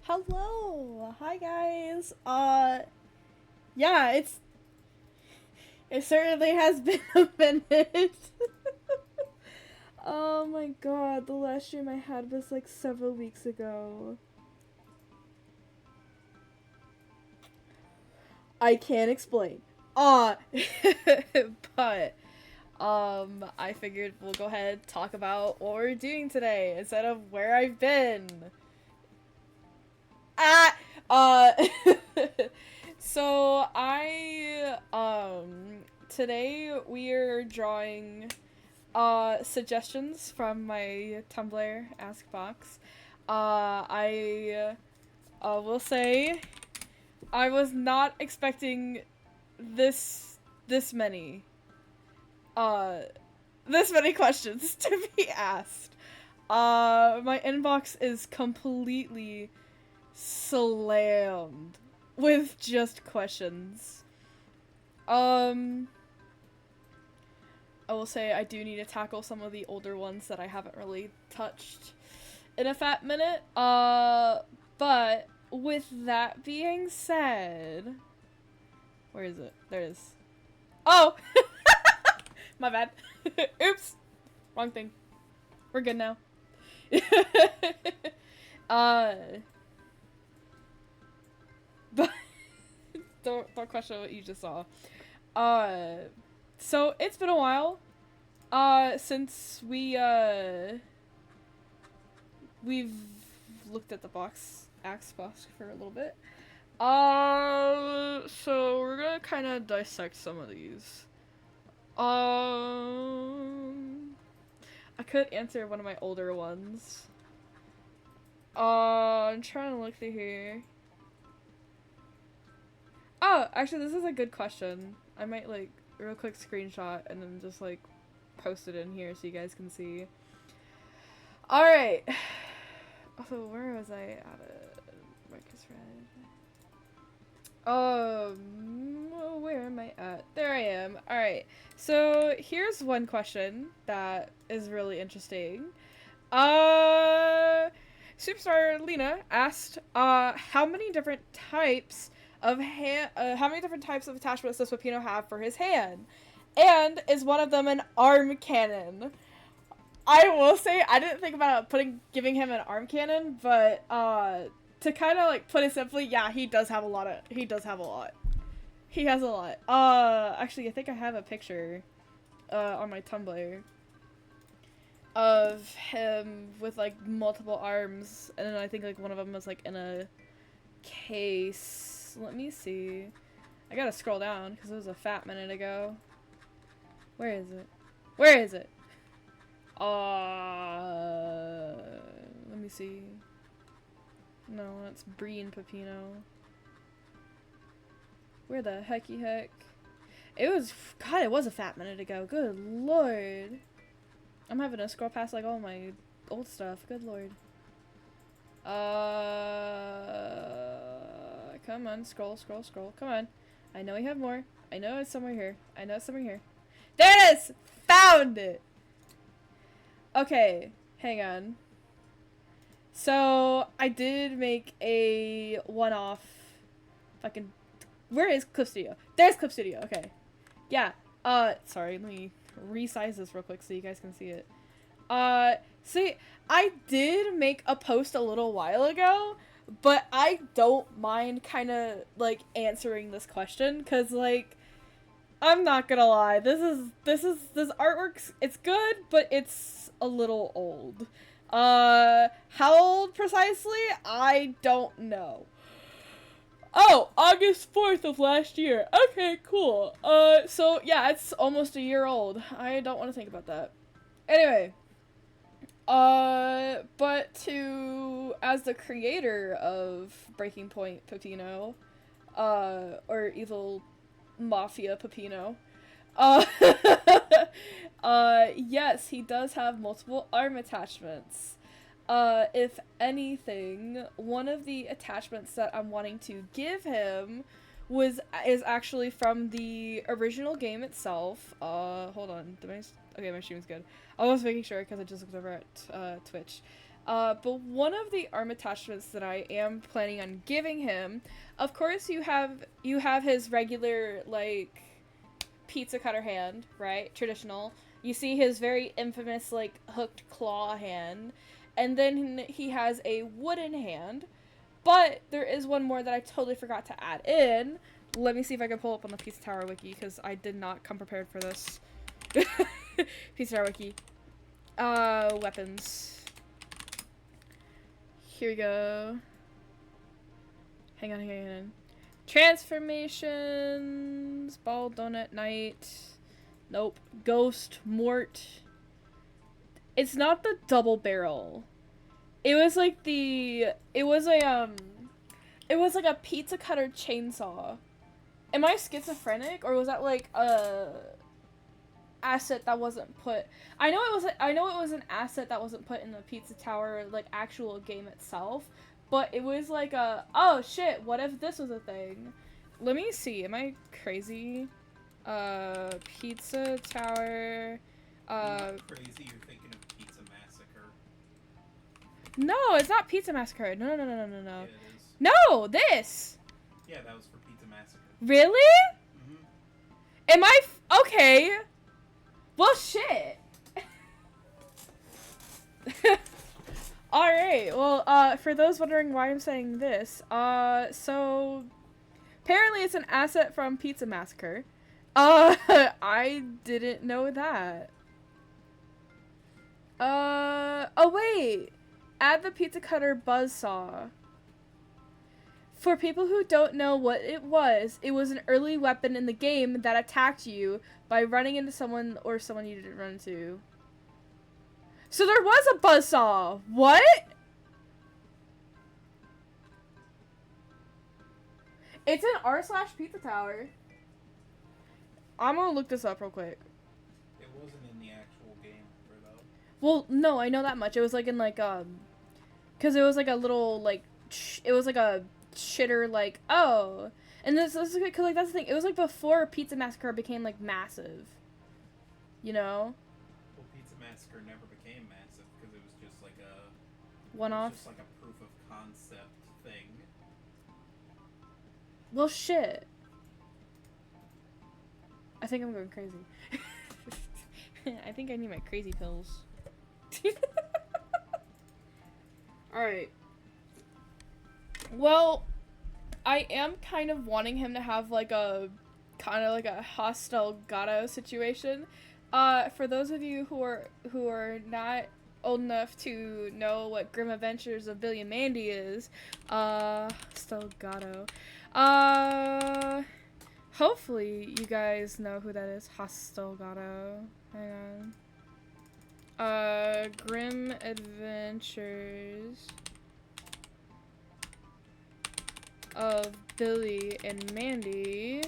Hello! Hi guys! Yeah, it certainly has been a minute. Oh my god, the last stream I had was like several weeks ago. I can't explain. Uh, but, I figured we'll go ahead and talk about what we're doing today instead of where I've been. Ah! Uh, so today we are drawing suggestions from my Tumblr ask box. I will say I was not expecting this this many uh this many questions to be asked. My inbox is completely slammed with just questions. Um I will say I do need to tackle some of the older ones that I haven't really touched in a fat minute. But with that being said, where is it? There it is. Oh, my bad. Oops, wrong thing. We're good now. uh, but don't question what you just saw. Uh, so it's been a while. Since we've looked at the axe box for a little bit. So we're gonna kind of dissect some of these. I could answer one of my older ones. I'm trying to look through here. Oh, actually, this is a good question. I might, like, real quick screenshot and then just, like, post it in here so you guys can see. Alright. Also, where was I at it? Marcus Red. Where am I at? There I am. Alright. So, here's one question that is really interesting. Superstar Lena asked, how many different types of attachments does Peppino have for his hand? And is one of them an arm cannon? I will say I didn't think about giving him an arm cannon, but to kind of like put it simply, yeah, he does have a lot. He has a lot. Actually, I think I have a picture on my Tumblr of him with like multiple arms, and then I think like one of them was like in a case. Let me see. I gotta scroll down because it was a fat minute ago. Where is it? Where is it? Let me see. No, that's Bree and Peppino. Where the hecky heck? It was, God, it was a fat minute ago. Good lord. I'm having to scroll past like all my old stuff. Good lord. Come on, scroll. Come on. I know we have more. I know it's somewhere here. There it is! Found it! Okay, hang on. So, I did make a one-off fucking... Where is Clip Studio? There's Clip Studio, okay. Yeah, sorry, let me resize this real quick so you guys can see it. See, I did make a post a little while ago, but I don't mind kind of, like, answering this question, because, like, I'm not gonna lie, this artwork, it's good, but it's a little old. How old precisely? I don't know. Oh, August 4th of last year. Okay, cool. So yeah, it's almost a year old. I don't want to think about that. Anyway, but as the creator of Breaking Point Peppino, or Evil Mafia Peppino, uh, yes, he does have multiple arm attachments. If anything, one of the attachments that I'm wanting to give him is actually from the original game itself. Hold on. Okay, my stream's good. I was making sure because I just looked over at Twitch. But one of the arm attachments that I am planning on giving him, of course, you have his regular like pizza cutter hand, right? Traditional. You see his very infamous like hooked claw hand, and then he has a wooden hand. But there is one more that I totally forgot to add in. Let me see if I can pull up on the Pizza Tower wiki, because I did not come prepared for this. Pizza Tower wiki. Weapons. Here we go. Hang on. Transformations. Ball, donut, knight. Nope. Ghost, mort. It's not the double barrel. It was like it was like a pizza cutter chainsaw. Am I schizophrenic, or was that like a asset that wasn't put? I know it was an asset that wasn't put in the Pizza Tower like actual game itself, but it was like oh shit, what if this was a thing? Let me see. Am I crazy? Pizza Tower. Crazy, you're thinking of Pizza Massacre. No, it's not Pizza Massacre. No. Yeah, it is. No, this. Yeah, that was for Pizza Massacre. Really? Mm-hmm. Am I okay? Well, shit. Alright, well, for those wondering why I'm saying this, so, apparently it's an asset from Pizza Massacre. I didn't know that. Oh wait! Add the pizza cutter buzzsaw. For people who don't know what it was an early weapon in the game that attacked you by running into someone or someone you didn't run into. So there was a buzzsaw! What? It's an r/Pizza Tower. I'm gonna look this up real quick. It wasn't in the actual game, though. Well, no, I know that much. It was like in like, cause it was like a little, like, it was like a shitter, like, oh. And this is cause like, that's the thing. It was like before Pizza Massacre became like massive. You know? Well, Pizza Massacre never became massive because it was just like a one-off. Just like a proof of concept thing. Well, shit. I think I'm going crazy. I think I need my crazy pills. Alright. Well, I am kind of wanting him to have like a kind of like a hostile Gato situation. For those of you who are not old enough to know what Grim Adventures of Billy and Mandy is, hostile Gato. Hopefully you guys know who that is. Hostile Gato. Hang on. Grim Adventures of Billy and Mandy.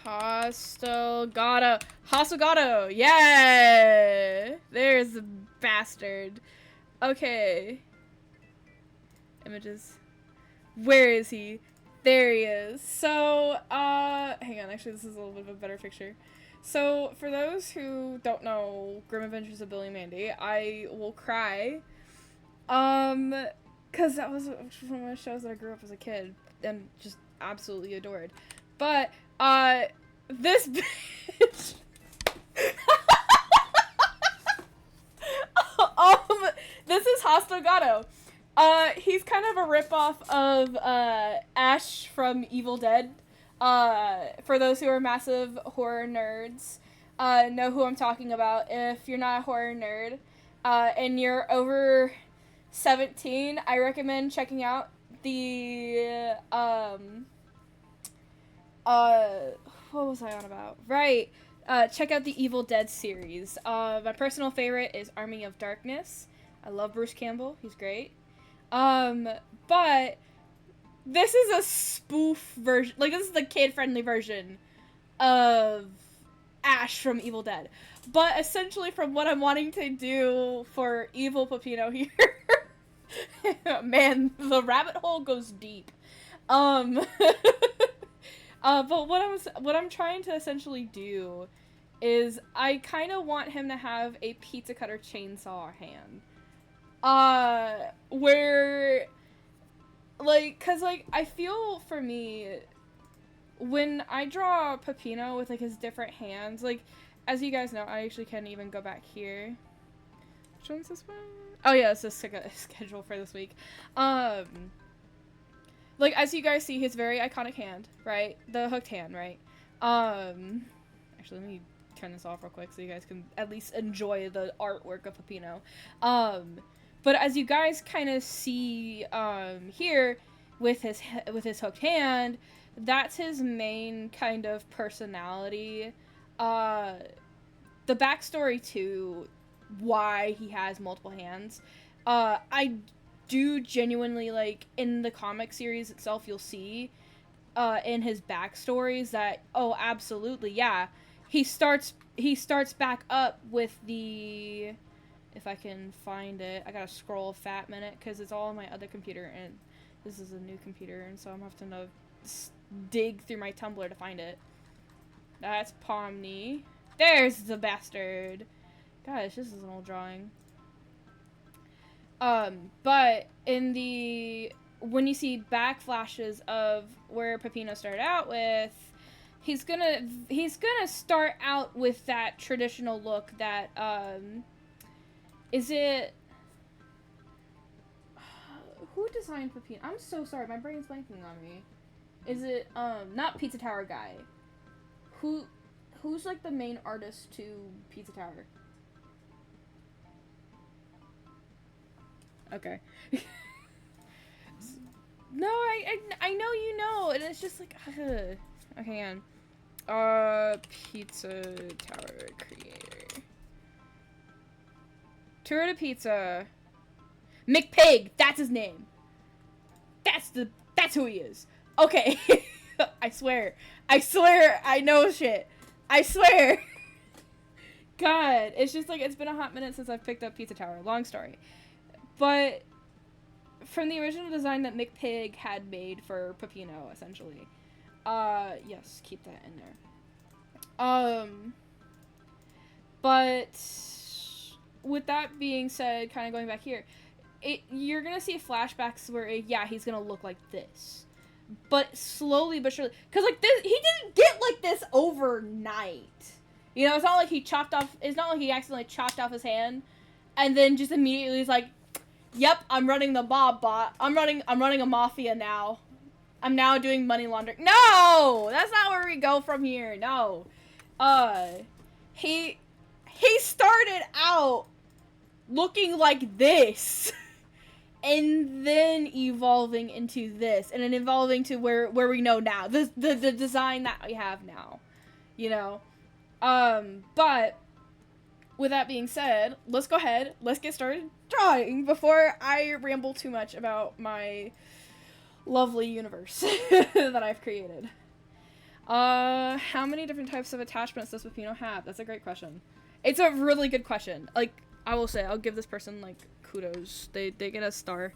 Hostile Gato. Hostile Gato! Yeah! There's the bastard. Okay. Images. Where is he? There he is. So, hang on, actually this is a little bit of a better picture. So, for those who don't know Grim Adventures of Billy and Mandy, I will cry. Cause that was one of the shows that I grew up as a kid and just absolutely adored. But, this bitch... this is Hostile Gato. He's kind of a ripoff of, Ash from Evil Dead. For those who are massive horror nerds, know who I'm talking about. If you're not a horror nerd, and you're over 17, I recommend checking out the, what was I on about? Right, check out the Evil Dead series. My personal favorite is Army of Darkness. I love Bruce Campbell, he's great. But this is a spoof version, like this is the kid-friendly version of Ash from Evil Dead. But essentially from what I'm wanting to do for Evil Peppino here, man, the rabbit hole goes deep. But what I'm trying to essentially do is I kind of want him to have a pizza cutter chainsaw hand. Where, like, cause, like, I feel, for me, when I draw Peppino with, like, his different hands, like, as you guys know, I actually can't even go back here. Which one's this one? Oh, yeah, it's the schedule for this week. Like, as you guys see, his very iconic hand, right? The hooked hand, right? Actually, let me turn this off real quick so you guys can at least enjoy the artwork of Peppino. But as you guys kind of see, here, with his hooked hand, that's his main kind of personality. The backstory to why he has multiple hands, I do genuinely, like, in the comic series itself, you'll see, in his backstories that, oh, absolutely, yeah, he starts back up with the, if I can find it, I gotta scroll a fat minute, because it's all on my other computer, and this is a new computer, and so I'm having to dig through my Tumblr to find it. That's Pomni. There's the bastard. Gosh, this is an old drawing. But in the, when you see backflashes of where Peppino started out with, he's gonna start out with that traditional look that, is it, who designed Peppino? I'm so sorry, my brain's blanking on me. Is it, not Pizza Tower guy? Who's, like, the main artist to Pizza Tower? Okay. No, I know you know, and it's just like, okay, hang on. Pizza Tower creator. Tour de Pizza. McPig, that's his name. That's who he is. Okay. I swear, I know shit. I swear. God, it's just like, it's been a hot minute since I've picked up Pizza Tower. Long story. But from the original design that McPig had made for Peppino, essentially. Yes, keep that in there. But with that being said, kind of going back here, you're gonna see flashbacks where, yeah, he's gonna look like this. But slowly but surely, because, like, this, he didn't get like this overnight. You know, it's not like he accidentally chopped off his hand, and then just immediately he's like, yep, I'm running the mob bot. I'm running a mafia now. I'm now doing money laundering. No! That's not where we go from here. No. He started out looking like this. And then evolving into this. And then evolving to where we know now. The design that we have now. You know? But with that being said, let's go ahead. Let's get started drawing before I ramble too much about my lovely universe that I've created. How many different types of attachments does Peppino have? That's a great question. It's a really good question. Like, I will say, I'll give this person, like, kudos. They get a star.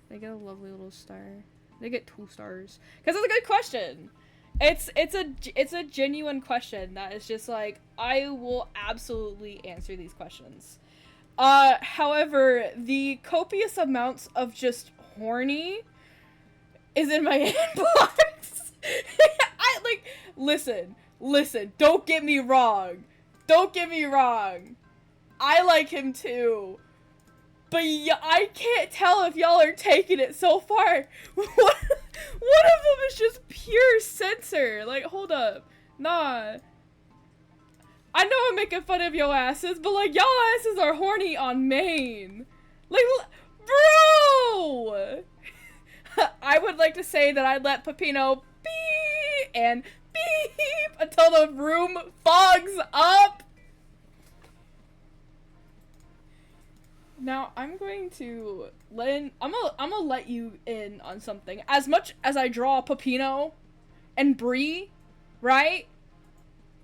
They get a lovely little star. They get 2 stars. Because it's a good question. It's a genuine question that is just like, I will absolutely answer these questions. However, the copious amounts of just horny is in my inbox. Listen, don't get me wrong. I like him too. But I can't tell if y'all are taking it so far. One of them is just pure censor. Like, hold up. Nah. I know I'm making fun of yo asses, but, like, y'all asses are horny on main. Like, bro! I would like to say that I let Peppino beep and beep until the room fogs up. Now, I'm going to I'm gonna let you in on something. As much as I draw Peppino and Bree, right?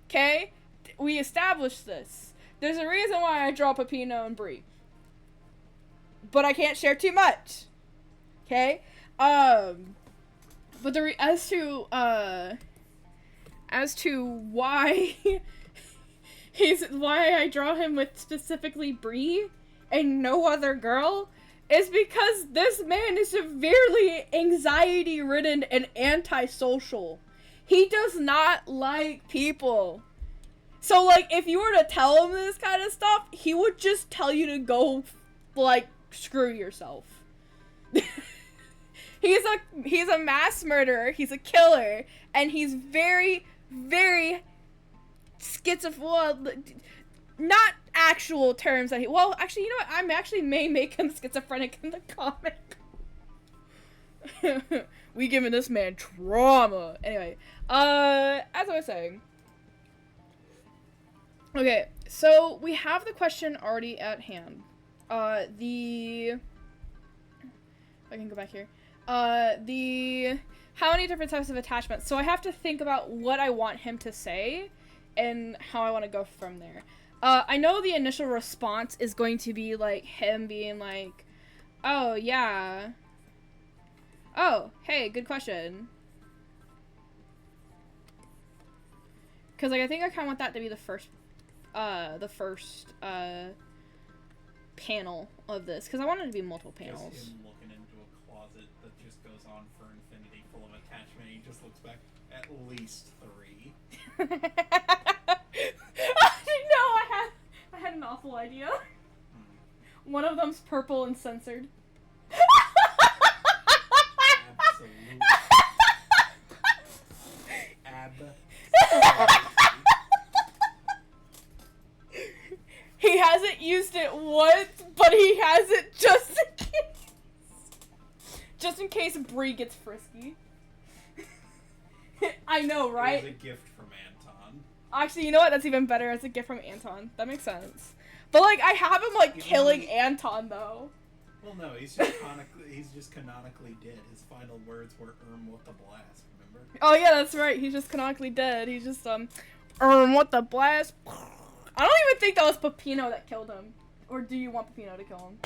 Okay? We established this. There's a reason why I draw Peppino and Bree. But I can't share too much. Okay? But as to why He's why I draw him with specifically Bree and no other girl is because this man is severely anxiety-ridden and antisocial. He does not like people. So, like, if you were to tell him this kind of stuff, he would just tell you to go, like, screw yourself. He's a mass murderer, he's a killer, and he's very, very schizophrenic. Not actual terms that well, actually, you know what? I actually may make him schizophrenic in the comic. We giving this man trauma. Anyway, as I was saying. Okay, so we have the question already at hand. If I can go back here. How many different types of attachments? So I have to think about what I want him to say and how I want to go from there. I know the initial response is going to be, like, him being like, oh, yeah. Oh, hey, good question. Because, like, I think I kind of want that to be the first panel of this. Because I want it to be multiple panels. Just him looking into a closet that just goes on for infinity full of attachment. He just looks back at least 3. No, I had an awful idea. One of them's purple and censored. Absolutely. He hasn't used it once, but he has it just in case. Just in case Bree gets frisky. I know, right? It was a gift from Anton. Actually, you know what? That's even better as a gift from Anton. That makes sense. But, like, I have him, like, killing Anton, though. Well, no, he's just canonically dead. His final words were, what the blast, remember? Oh, yeah, that's right. He's just canonically dead. He's just, what the blast? I don't even think that was Peppino that killed him. Or do you want Peppino to kill him?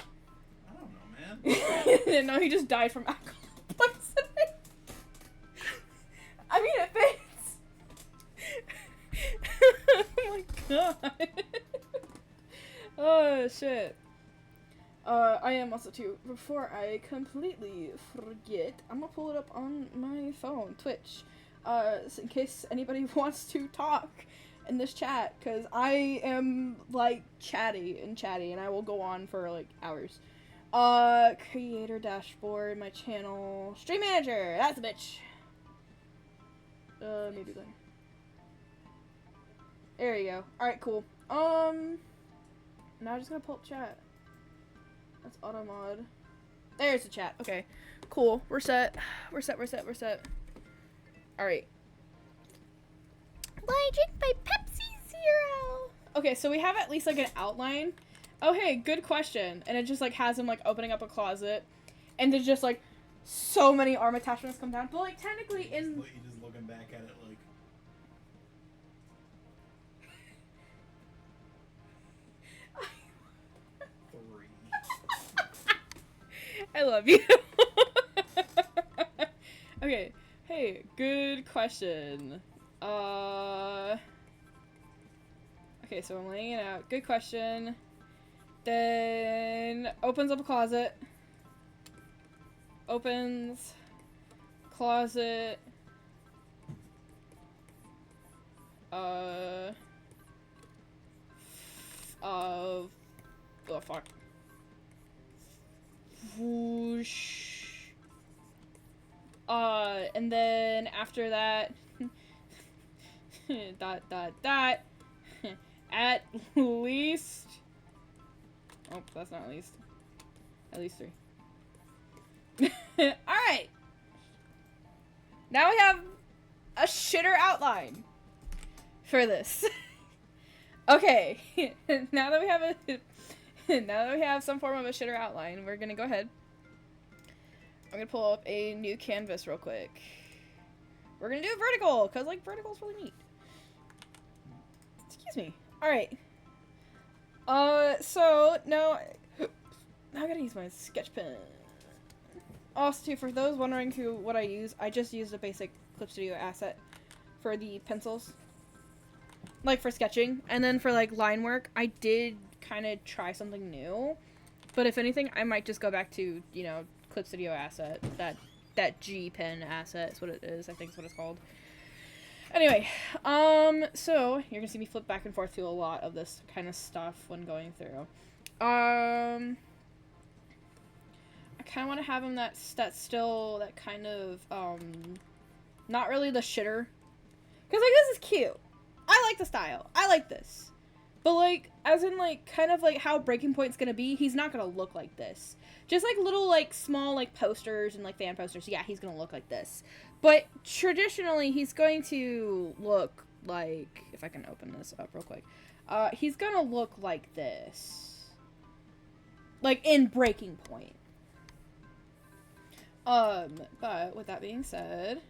I don't know, man. No, he just died from alcohol poisoning. I mean, it fits. Oh my god. Oh, shit. I am also too. Before I completely forget, I'm gonna pull it up on my phone, Twitch, so in case anybody wants to talk in this chat, because I am, like, chatty, and I will go on for, like, hours. Creator dashboard, my channel, stream manager, that's a bitch. Maybe later. There you go. Alright, cool. Now I'm just gonna pull up chat. That's auto mod. There's the chat. Okay. Cool. We're set. We're set. Alright. I drink my Pepsi Zero. Okay, so we have at least, like, an outline. Oh, hey, good question. And it just, like, has him, like, opening up a closet. And there's just, like, so many arm attachments come down. But, like, technically in... You're just looking back at it like... I love you. Okay. Hey, good question. Okay, so I'm laying it out. Good question. Then opens up a closet. Opens closet. Oh fuck. Whoosh. And then after that, dot. At least. Oh, that's not at least. At least 3. Alright. Now we have a shitter outline for this. Okay. Now that we have some form of a shitter outline, we're gonna go ahead. I'm gonna pull up a new canvas real quick. We're gonna do a vertical, because, like, vertical's really neat. Excuse me. Alright. So, now I gotta use my sketch pen. Also, too, for those wondering what I use, I just used a basic Clip Studio asset for the pencils. like for sketching, and then for like line work, I did kind of try something new. But if anything, I might just go back to, you know, Clip Studio asset. That G pen asset is what it is. I think is what it's called. Anyway, so you're gonna see me flip back and forth through a lot of this kind of stuff when going through. I kind of want to have him that still that kind of not really the shitter, cause like this is cute. I like the style. I like this. But, like, as in, like, kind of, like, how Breaking Point's gonna be, he's not gonna look like this. Just, like, little, like, small, like, posters and, like, fan posters, yeah, he's gonna look like this. But, traditionally, he's going to look like, if I can open this up real quick, he's gonna look like this. Like, in Breaking Point. But, with that being said,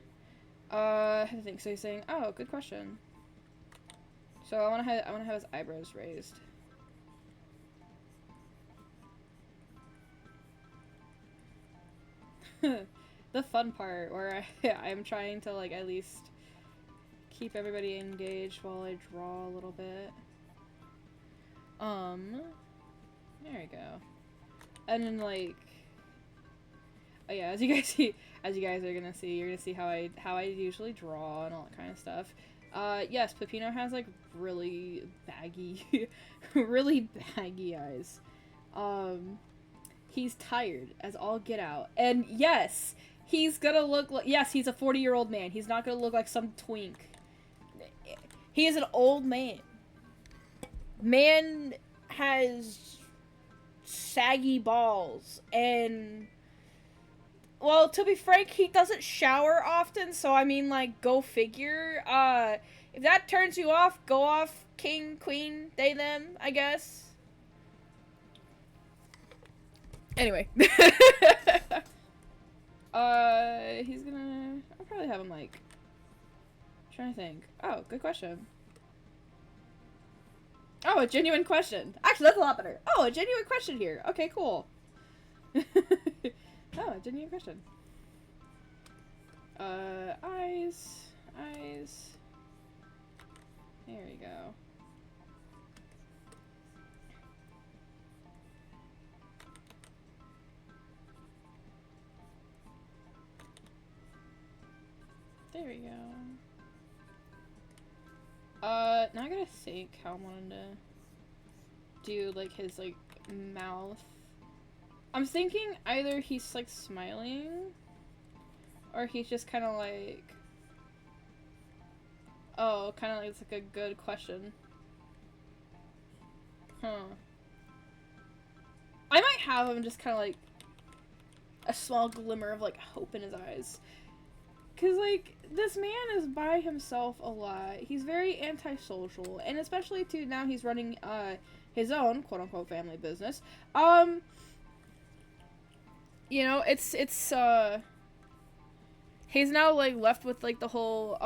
I think so. He's saying, oh, good question. So I want to have his eyebrows raised. The fun part where I'm trying to like at least keep everybody engaged while I draw a little bit. There we go. And then like, oh yeah, as you guys are gonna see, you're gonna see how I usually draw and all that kind of stuff. Yes, Peppino has, like, really baggy, really baggy eyes. He's tired as all get out. And yes, he's gonna look like, yes, he's a 40-year-old man. He's not gonna look like some twink. He is an old man. Man has saggy balls, and, well, to be frank, he doesn't shower often, so I mean, like, go figure. If that turns you off, go off king, queen, they, them, I guess. Anyway. He's gonna, I'll probably have him, like, trying to think. Oh, good question. Oh, a genuine question. Actually, that's a lot better. Oh, a genuine question here. Okay, cool. Oh, a genuine question. Eyes. There we go. There we go. Now I gotta think how I'm wanting to do, like, his, like, mouth. I'm thinking either he's, like, smiling, or he's just kind of, like... Oh, kind of like, it's, like, a good question. Huh. I might have him just kind of, like, a small glimmer of, like, hope in his eyes. Because, like, this man is by himself a lot. He's very antisocial. And especially, too, now he's running, his own, quote-unquote, family business. You know, it's, he's now, like, left with, like, the whole,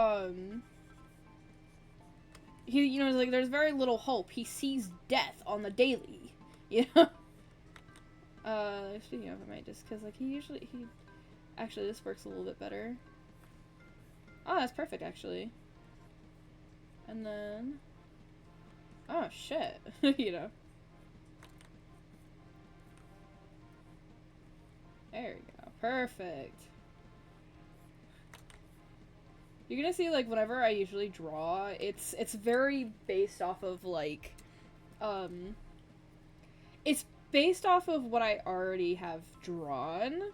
you know, like, there's very little hope. He sees death on the daily, you know? Speaking of, I might just, because, like, actually, this works a little bit better. Oh, that's perfect, actually. And then... Oh, shit. You know. There we go. Perfect. You're gonna see, like, whenever I usually draw, it's very based off of, like, it's based off of what I already have drawn.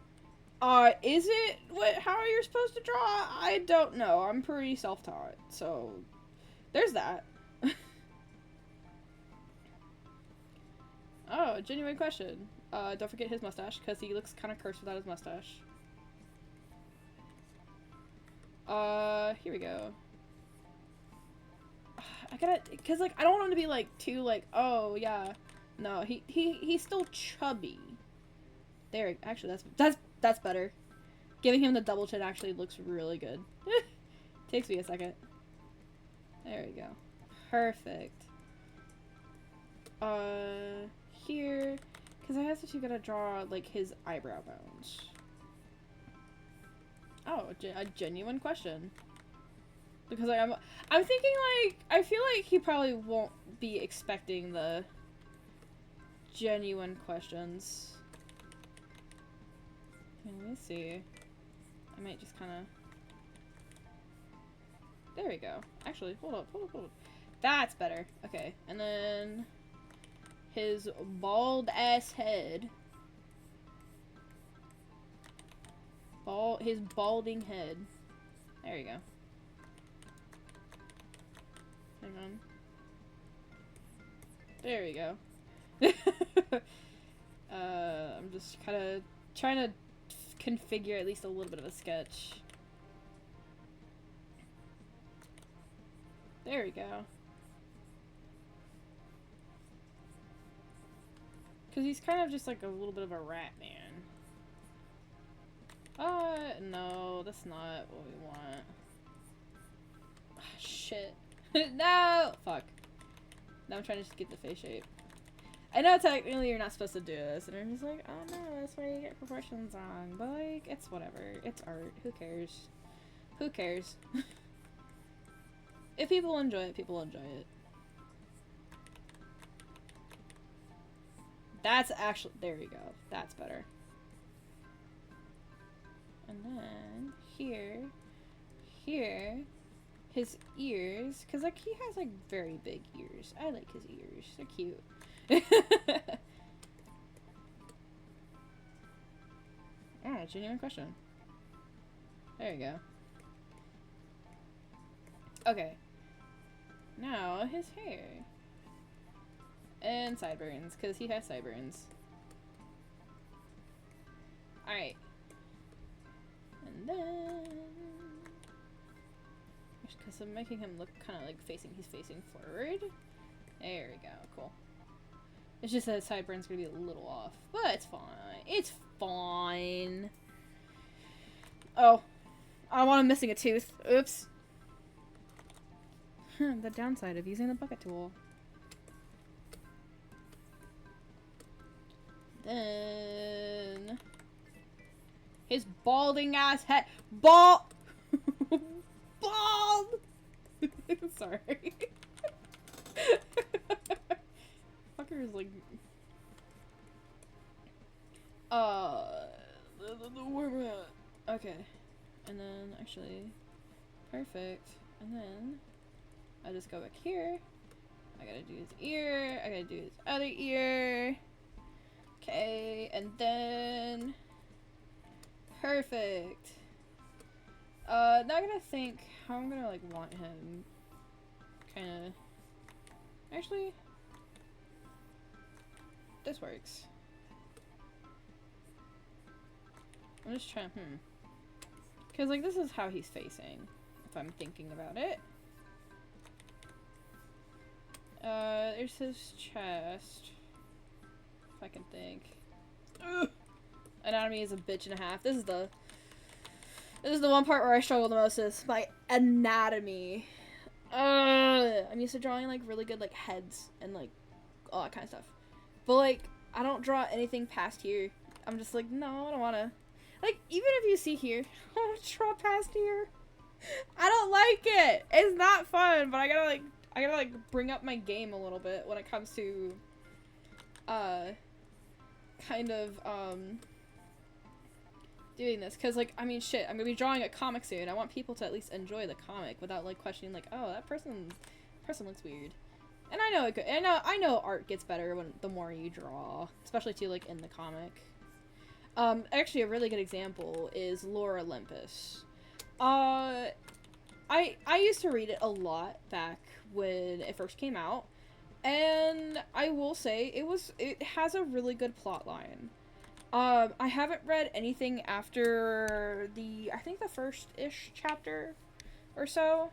Is it how you're supposed to draw? I don't know. I'm pretty self-taught, so there's that. Oh, genuine question. Don't forget his mustache, because he looks kind of cursed without his mustache. Here we go. I gotta, because, like, I don't want him to be, like, too, like, oh, yeah. No, he's still chubby. There, actually, that's better. Giving him the double chin actually looks really good. Takes me a second. There we go. Perfect. Here, because I have to gotta draw, like, his eyebrow bones. Oh, a genuine question. Because I'm thinking like, I feel like he probably won't be expecting the genuine questions. Okay, let me see. I might just kind of... There we go. Actually, hold up. That's better. Okay, and then his bald ass head. His balding head. There you go. Hang on. There we go. I'm just kind of trying to configure at least a little bit of a sketch. There we go. Because he's kind of just like a little bit of a rat man. No, that's not what we want. Ah, shit. No! Fuck. Now I'm trying to just get the face shape. I know technically you're not supposed to do this, and I'm just like, oh no, that's where you get proportions wrong. But like, it's whatever. It's art. Who cares? Who cares? If people enjoy it, people enjoy it. That's actually, there you go. That's better. And then here, his ears, because like he has like very big ears. I like his ears. They're cute. Oh, genuine question. There you go. Okay. Now his hair. And sideburns, because he has sideburns. Alright. And then... because I'm making him look kind of like he's facing forward. There we go, cool. It's just that his sideburns gonna be a little off, but it's fine. It's fine. Oh. I want him missing a tooth. Oops. The downside of using the bucket tool. Then... his balding ass head. Bald! Sorry. Fucker is like... where am I at? Okay. And then, actually... perfect. And then... I just go back here. I gotta do his ear. I gotta do his other ear. Okay, and then... perfect. Now I gotta think how I'm gonna, like, want him. Kinda... actually... this works. I'm just trying, because, like, this is how he's facing, if I'm thinking about it. There's his chest. If I can think. Ugh. Anatomy is a bitch and a half. This is the one part where I struggle the most, is my anatomy. I'm used to drawing, like, really good, like, heads and, like, all that kind of stuff. But, like, I don't draw anything past here. I'm just like, no, I don't wanna. Like, even if you see here, I don't draw past here. I don't like it. It's not fun, but I gotta bring up my game a little bit when it comes to, kind of, doing this. Cause, like, I mean, shit, I'm gonna be drawing a comic soon. I want people to at least enjoy the comic without, like, questioning, like, oh, that person looks weird. And I know it could, I know art gets better the more you draw, especially too, like, in the comic. Actually, a really good example is Lore Olympus. I used to read it a lot back when it first came out, and I will say it has a really good plot line. I haven't read anything after I think the first-ish chapter or so.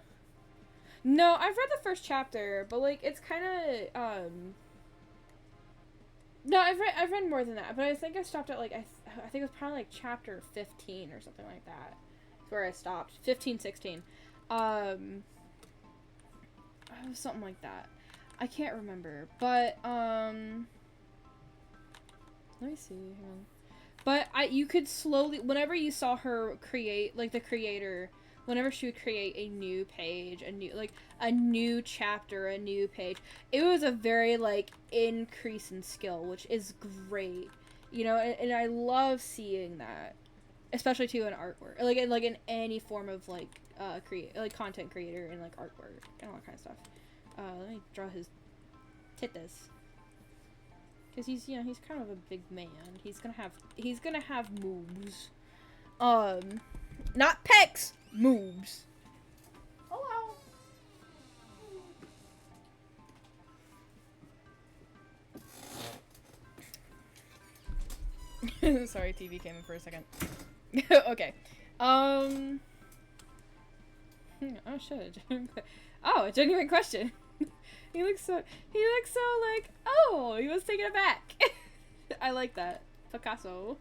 No, I've read the first chapter, but, like, it's kind of, no, I've read more than that, but I think I stopped at, like, I think it was probably, like, chapter 15 or something like that. That's where I stopped. 15, 16. Something like that. I can't remember, but, let me see, hang on. But you could slowly, whenever you saw her create, like, the creator whenever she would create a new page, a new chapter, a new page, it was a very like increase in skill, which is great, you know, and I love seeing that, especially too in artwork, like in any form of like content creator and like artwork and all that kind of stuff. Let me draw his titties. Because he's, you know, he's kind of a big man. He's gonna have moves. Not pecs, moves. Hello. Sorry, TV came in for a second. Okay. Oh shit. Oh, a genuine question. He looks so like, oh, he was taken aback. I like that. Picasso.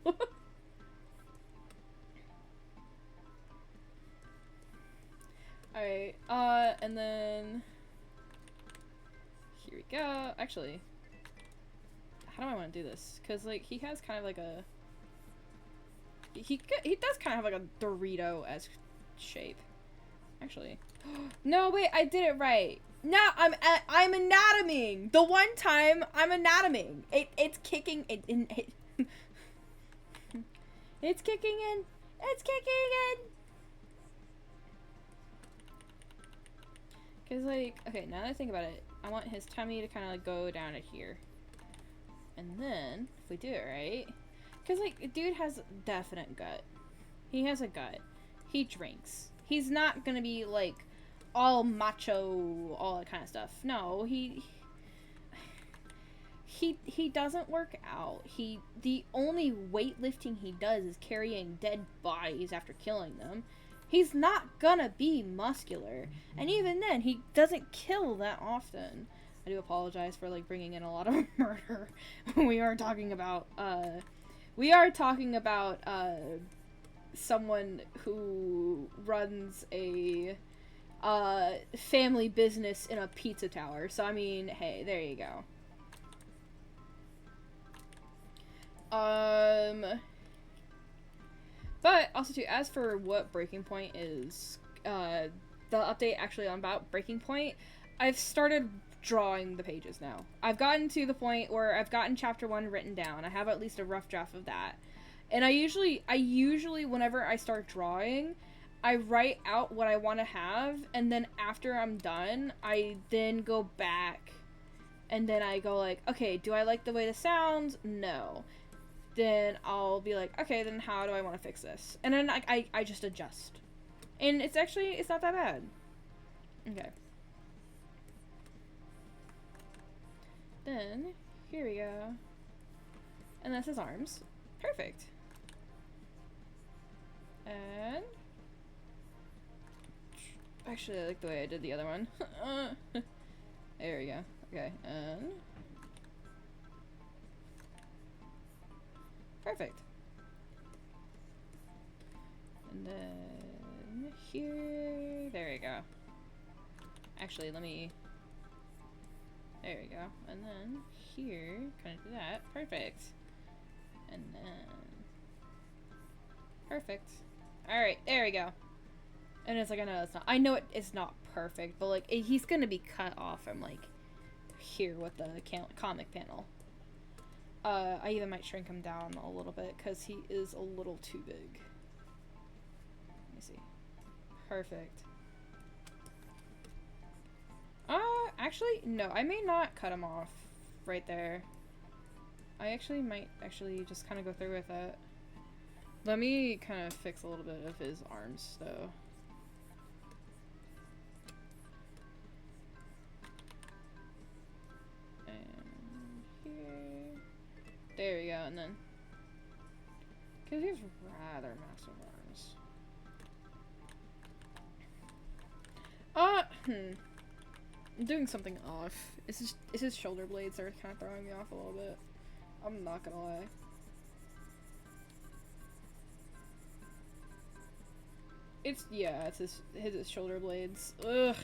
Alright, and then here we go. Actually, how do I want to do this? Because, like, he has kind of like a he does kind of have like a Dorito-esque shape. Actually, no, wait, I did it right. No, I'm anatoming. The one time I'm anatoming. It's kicking it in. It's kicking in. It's kicking in. Cause like, okay, now that I think about it, I want his tummy to kind of like go down to here, and then if we do it right, cause like, dude has definite gut. He has a gut. He drinks. He's not gonna be like all macho, all that kind of stuff. No, he doesn't work out. The only weightlifting he does is carrying dead bodies after killing them. He's not gonna be muscular, and even then, he doesn't kill that often. I do apologize for like bringing in a lot of murder. We are talking about someone who runs a family business in a pizza tower. So I mean, hey, there you go. But also too, as for what Breaking Point is, the update actually on about Breaking Point, I've started drawing the pages now. I've gotten to the point where I've gotten chapter 1 written down. I have at least a rough draft of that. And I usually whenever I start drawing, I write out what I want to have, and then after I'm done, I then go back and then I go like, okay, do I like the way this sounds? No. Then I'll be like, okay, then how do I want to fix this? And then I just adjust. And it's not that bad. Okay. Then, here we go. And that's his arms. Perfect. And actually, I like the way I did the other one. There we go. Okay, and perfect. And then here, there we go. Actually, let me. There we go. And then here, kind of do that. Perfect. And then perfect. Alright, there we go. And it's like, I know it's not perfect, but like, he's gonna be cut off from like here with the comic panel. I even might shrink him down a little bit because he is a little too big. Let me see. Perfect. Actually, no, I may not cut him off right there. I actually might just kind of go through with it. Let me kind of fix a little bit of his arms, though. And here. There we go, and then. Because he has rather massive arms. I'm doing something off. It's his shoulder blades that are kind of throwing me off a little bit. I'm not gonna lie. It's his shoulder blades. Ugh.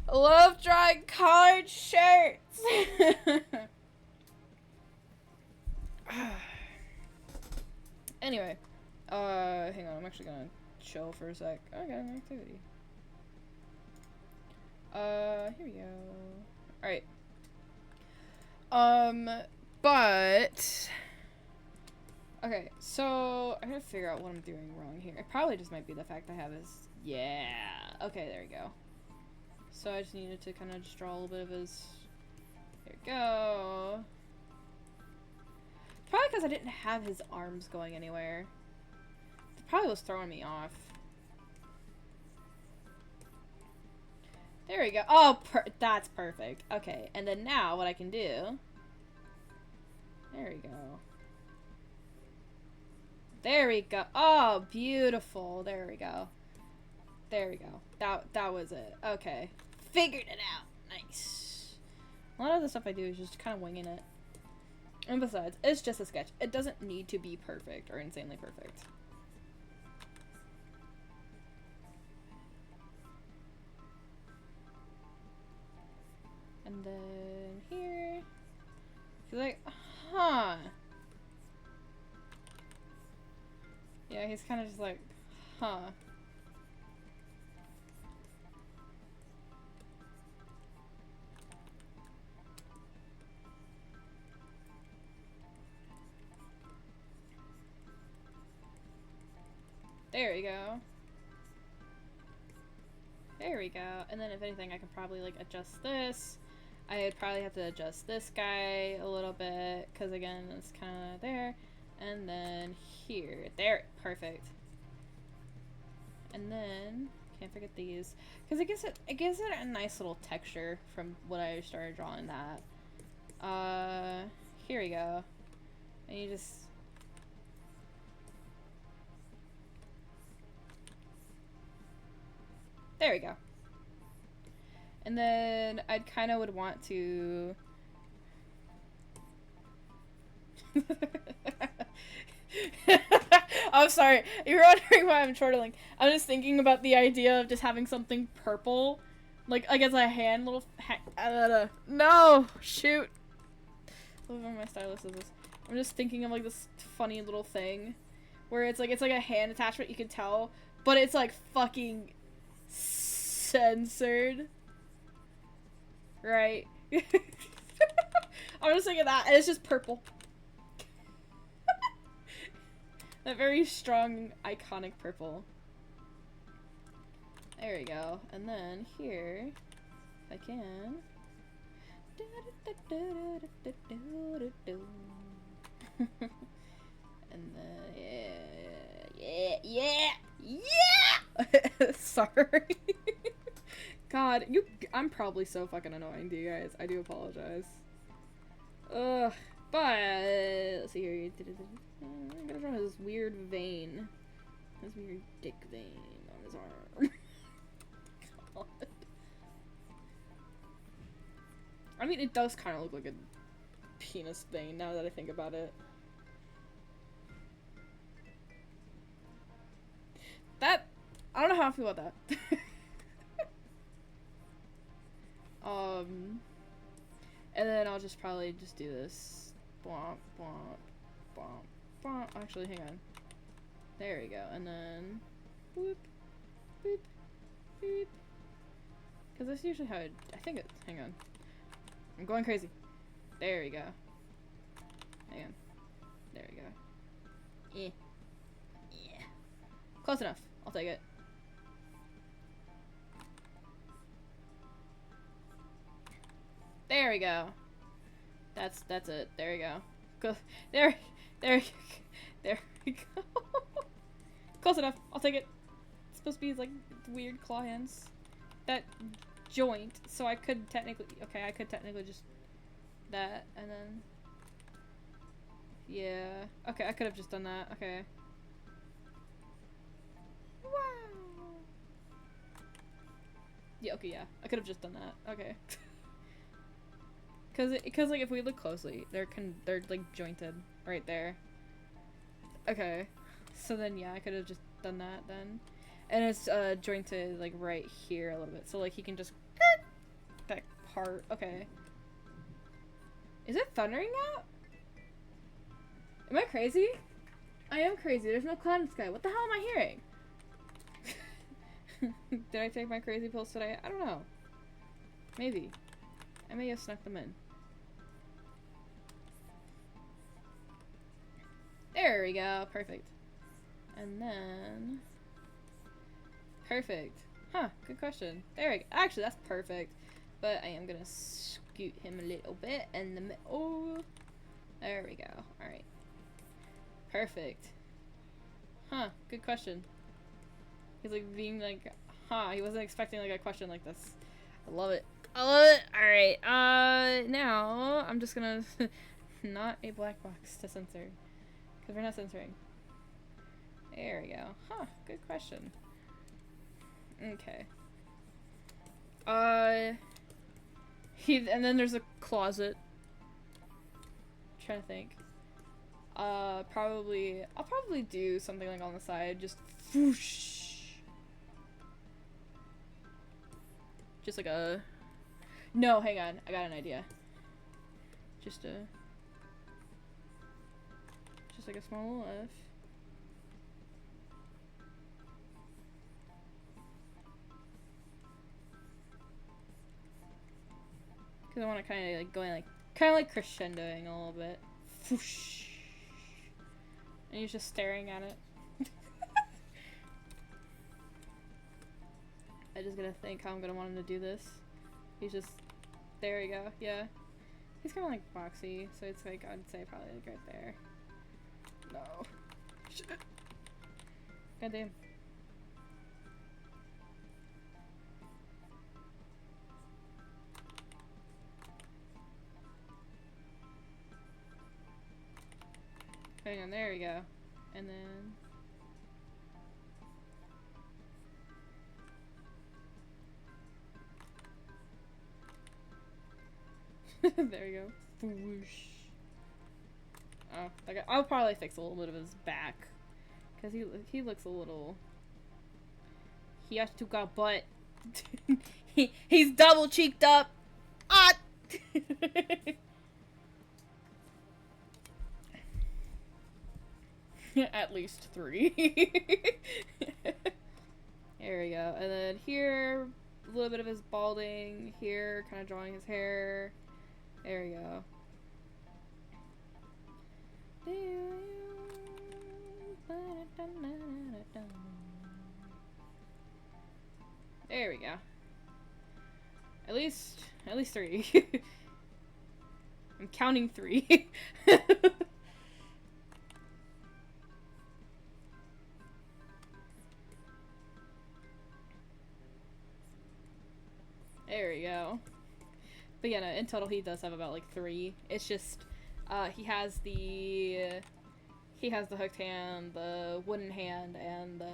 I love drawing collared shirts. Anyway, hang on. I'm actually gonna chill for a sec. Okay, an activity. Here we go. Alright. But... Okay, so I gotta figure out what I'm doing wrong here. It probably just might be the fact I have his... Yeah! Okay, there we go. So I just needed to kind of just draw a little bit of his... There we go. Probably because I didn't have his arms going anywhere. It probably was throwing me off. There we go. Oh, that's perfect. Okay, and then now what I can do... There we go. There we go. Oh, beautiful. There we go. There we go. That was it. Okay. Figured it out. Nice. A lot of the stuff I do is just kind of winging it. And besides, it's just a sketch. It doesn't need to be perfect or insanely perfect. And then here. He's like, huh. Yeah, he's kind of just like, huh. There we go. There we go. And then if anything, I can probably like adjust this. I'd probably have to adjust this guy a little bit because again, it's kind of there. And then here, there, perfect. And then can't forget these because it gives it a nice little texture from when I started drawing that. Here we go. And you just. There we go. And then I'd kind of would want to... I'm sorry. You're wondering why I'm chortling. I'm just thinking about the idea of just having something purple. Like as a hand, little... No! Shoot! Whatever my stylus is this. I'm just thinking of like this funny little thing. Where it's like a hand attachment, you can tell. But it's like fucking... censored. Right. I'm just thinking that, and it's just purple. That very strong, iconic purple. There we go. And then here, if I can. And then, yeah! Sorry. God, I'm probably so fucking annoying to you guys. I do apologize. Ugh. But, let's see here. I'm gonna draw his weird vein. His weird dick vein on his arm. God. I mean, it does kind of look like a penis vein now that I think about it. I don't know how I feel about that. And then I'll just probably just do this. Bwomp, bwomp, bwomp, bwomp. Actually, hang on. There we go. And then, whoop, whoop, whoop. Because that's usually how I think it, hang on. I'm going crazy. There we go. Hang on. There we go. Yeah. Close enough. I'll take it. There we go. That's it. There we go. Go there we go. Close enough. I'll take it. It's supposed to be like weird claw hands. That joint. So I could technically just that and then yeah. Okay, I could have just done that. Okay. Wow. Yeah. Okay. Yeah. I could have just done that. Okay. Cause like if we look closely, they're like jointed right there. Okay, so then yeah, I could have just done that then, and it's jointed like right here a little bit, so like he can just that part. Okay, is it thundering out? Am I crazy? I am crazy. There's no cloud in the sky. What the hell am I hearing? Did I take my crazy pills today? I don't know. Maybe. I may have snuck them in. There we go. Perfect. And then... Perfect. Huh. Good question. There we go. Actually, that's perfect. But I am gonna scoot him a little bit in the middle. There we go. Alright. Perfect. Huh. Good question. He's like being like, huh. He wasn't expecting like a question like this. I love it. I love it. Alright. Now I'm just gonna not a black box to censor. Because we're not censoring. There we go. Huh. Good question. Okay. And then there's a closet. I'm trying to think. I'll probably do something like on the side, just whoosh. Just like a... No, hang on. I got an idea. Just like a small little F. Because I want to kind of like kind of like crescendoing a little bit. Whoosh. And he's just staring at it. I just gotta think how I'm gonna want him to do this. He's just, there we go, yeah. He's kind of like boxy, so it's like, I'd say probably like right there. No. Shit. God damn. Hang on, there we go. And then... there we go. Whoosh. Oh, like I'll probably fix a little bit of his back. Because he looks a little... He has to got butt. He's double cheeked up. Ah! At least 3. There we go. And then here, a little bit of his balding. Here, kind of drawing his hair. There we go. There we go. At least 3. I'm counting 3. There we go. But yeah, no, in total he does have about like 3. It's just, he has the hooked hand, the wooden hand, and the,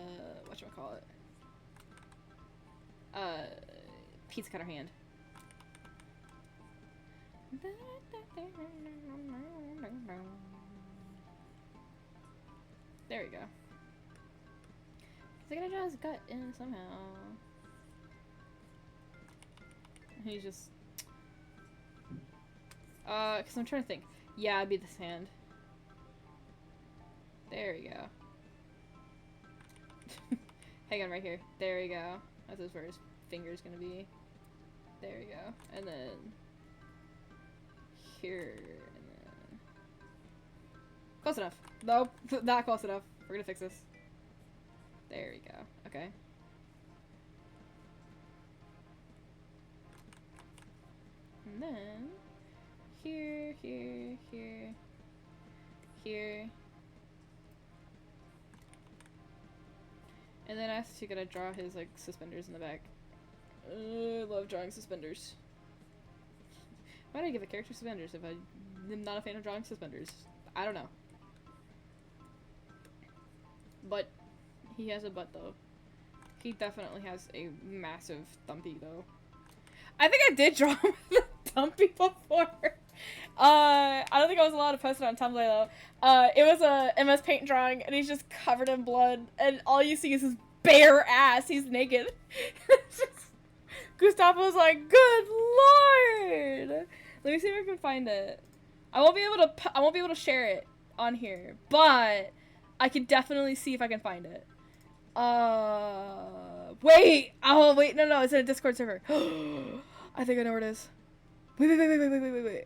whatchamacallit, pizza cutter hand. There we go. I gotta draw his gut in somehow. He's just... cause I'm trying to think. Yeah, it'd be this hand. There we go. Hang on right here. There we go. That's where his finger's gonna be. There we go. And then... here, and then... Close enough. Nope, not close enough. We're gonna fix this. There we go. Okay. And then... here, here, here, here. And then I actually gotta draw his, like, suspenders in the back. I love drawing suspenders. Why did I give a character suspenders if I'm not a fan of drawing suspenders? I don't know. But he has a butt, though. He definitely has a massive thumpy, though. I think I did draw him with a thumpy before. I don't think I was allowed to post it on Tumblr, though. It was a MS Paint drawing, and he's just covered in blood, and all you see is his bare ass. He's naked. Gustavo was like, "Good lord!" Let me see if I can find it. I won't be able to share it on here, but I can definitely see if I can find it. Wait! Oh, wait, no, it's in a Discord server. I think I know where it is. Wait.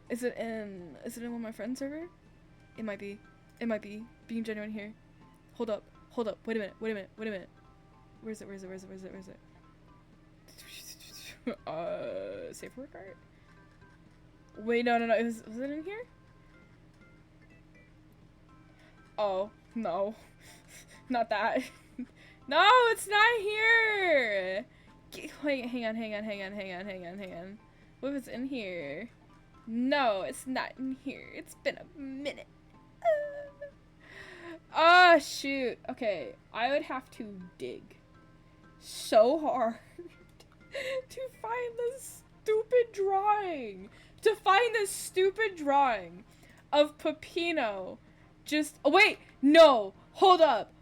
Is it in one of my friends' server? It might be. Being genuine here. Hold up. Wait a minute. Where is it? Safe word card? Wait, no. Was it in here? Oh, no. Not that. No, it's not here! Wait, hang on. What if it's in here? No, it's not in here. It's been a minute. Ah, shoot. Okay, I would have to dig so hard to find this stupid drawing. Of Peppino. Just, oh wait, no, hold up.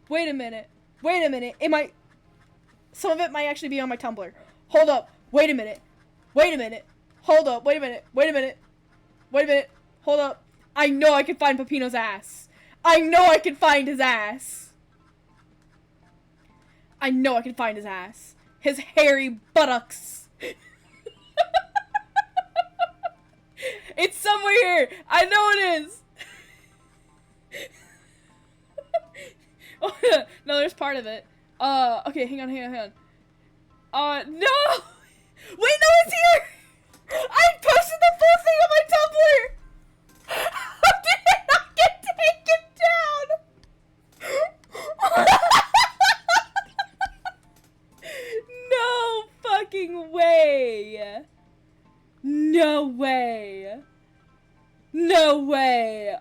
Wait a minute. Some of it might actually be on my Tumblr. Hold up, wait a minute. Hold up, wait a minute. Hold up. I know I can find Peppino's ass. I know I can find his ass. His hairy buttocks. It's somewhere here. I know it is. Oh, no, there's part of it. Okay, hang on. No! Wait, no, it's here! I posted the full thing on my Tumblr! How did it not get taken down? No fucking way! No way!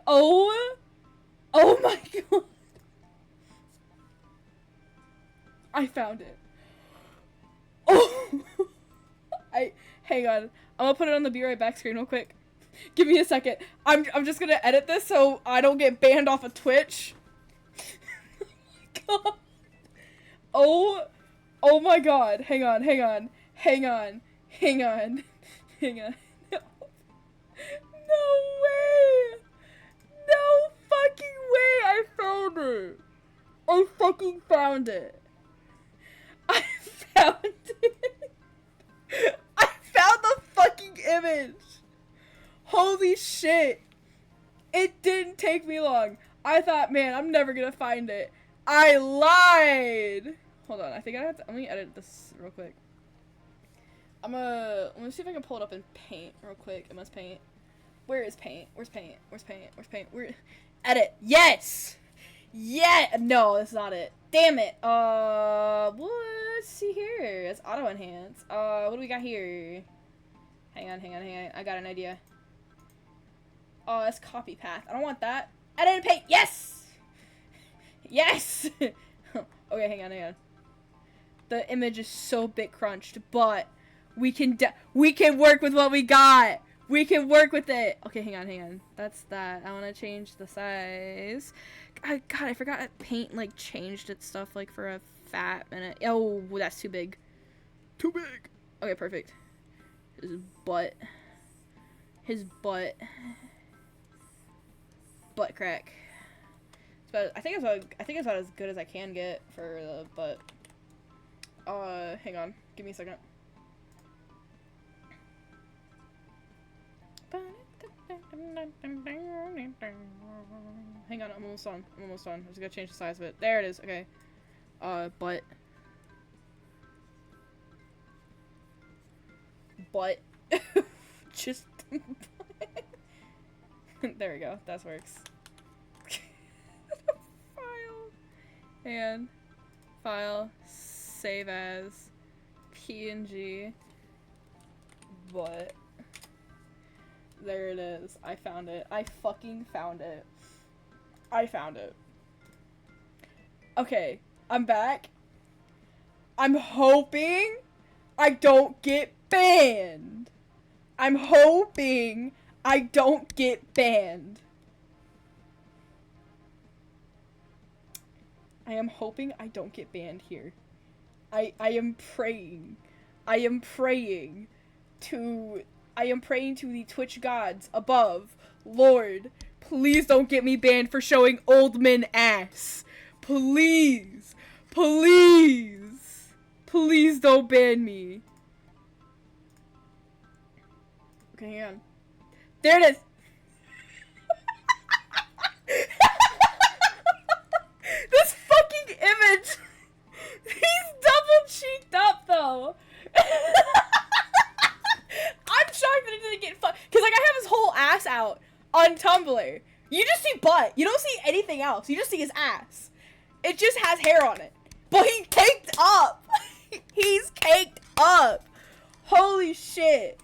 Oh my god! I found it. Oh! Hang on. I'm gonna put it on the be right back screen real quick. Give me a second. I'm just gonna edit this so I don't get banned off of Twitch. Oh my god. Oh my god. Hang on. No way. No fucking way. I found it. I fucking found it. I found the fucking image. Holy shit. It didn't take me long. I thought, man, I'm never gonna find it. I lied. Hold on, I think let me edit this real quick. Let me see if I can pull it up in Paint real quick. MS Paint. Where is Paint? Where's Paint? Edit. Yes! Yeah! No, that's not it. Damn it. Let's see here. It's auto enhance. What do we got here? Hang on. I got an idea. Oh, that's copy path. I don't want that. Edit and Paint. Yes! Okay, hang on. The image is so bit crunched, but we can work with what we got. We can work with it. Okay, hang on. That's that. I want to change the size. God, I forgot that Paint, like, changed its stuff, like, for a fat minute. Oh, that's too big. Okay, perfect. His butt crack. I think it's about as good as I can get for the butt. Hang on. Give me a second. Hang on, I'm almost done. I just gotta change the size of it. There it is. Okay. Butt. Just. There we go. That works. File. Save as. PNG. Butt. There it is. I found it. I fucking found it. Okay, I'm back. I'm hoping I don't get banned. I am hoping I don't get banned here. I am praying to the Twitch gods above. Lord, please don't get me banned for showing old men ass. Please. Please don't ban me. Okay, hang on. There it is. This fucking image. He's double cheeked up though. I'm shocked that it didn't get cause like I have his whole ass out on Tumblr. You just see butt. You don't see anything else. You just see his ass. It just has hair on it. But he's caked up. He's caked up. Holy shit.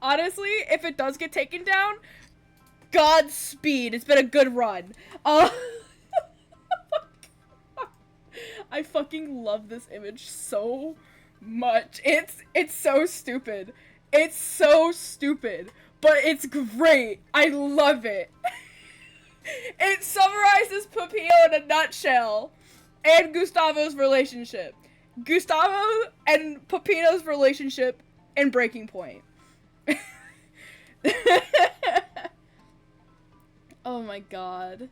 Honestly, if it does get taken down, Godspeed. It's been a good run. I fucking love this image so much. It's so stupid. It's so stupid. But it's great. I love it. It summarizes Pepino in a nutshell. And Gustavo's relationship. Gustavo and Pepino's relationship and Breaking Point. Oh my god.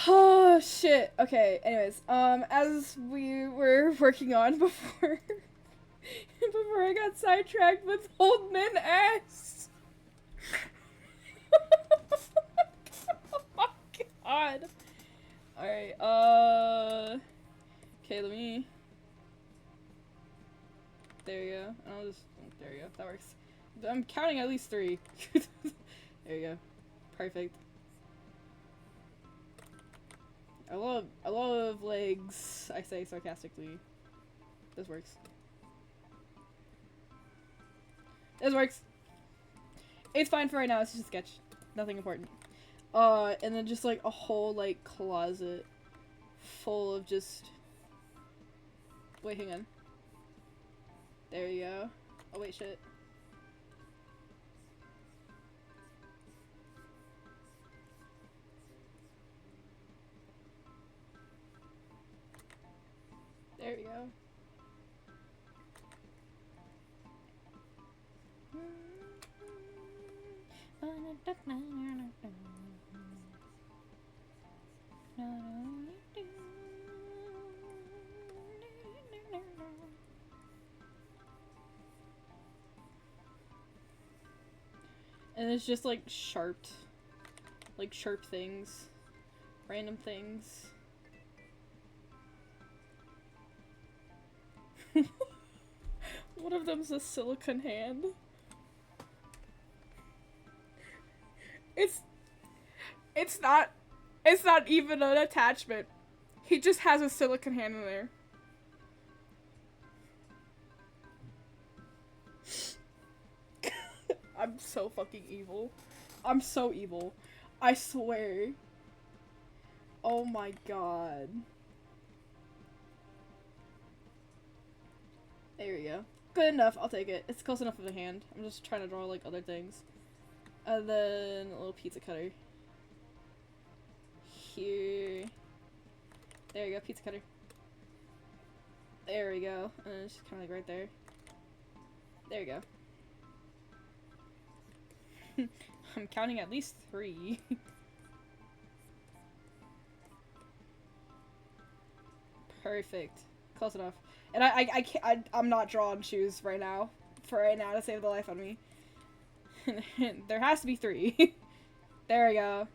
Oh shit. Okay, anyways, as we were working on before I got sidetracked with old men ass. Oh my god. Alright, okay, let me, there you go. I'll just, there you go, that works. I'm counting at least 3. There you go. Perfect. I love legs, I say sarcastically. This works. This works. It's fine for right now, it's just a sketch. Nothing important. And then just like a whole like closet full of just, wait, hang on. There you go. Oh wait, shit. There we go. And it's just like sharp things, random things. One of them's a silicone hand. It's not even an attachment. He just has a silicone hand in there. I'm so fucking evil. I'm so evil. I swear. Oh my god. There we go. Good enough, I'll take it. It's close enough of a hand. I'm just trying to draw like other things. And then a little pizza cutter. Here. There you go, pizza cutter. There we go. And it's just kind of like right there. There you go. I'm counting at least 3. Perfect. Close enough. And I can't, I'm not drawing shoes right now. For right now to save the life on me. There has to be 3. There we go.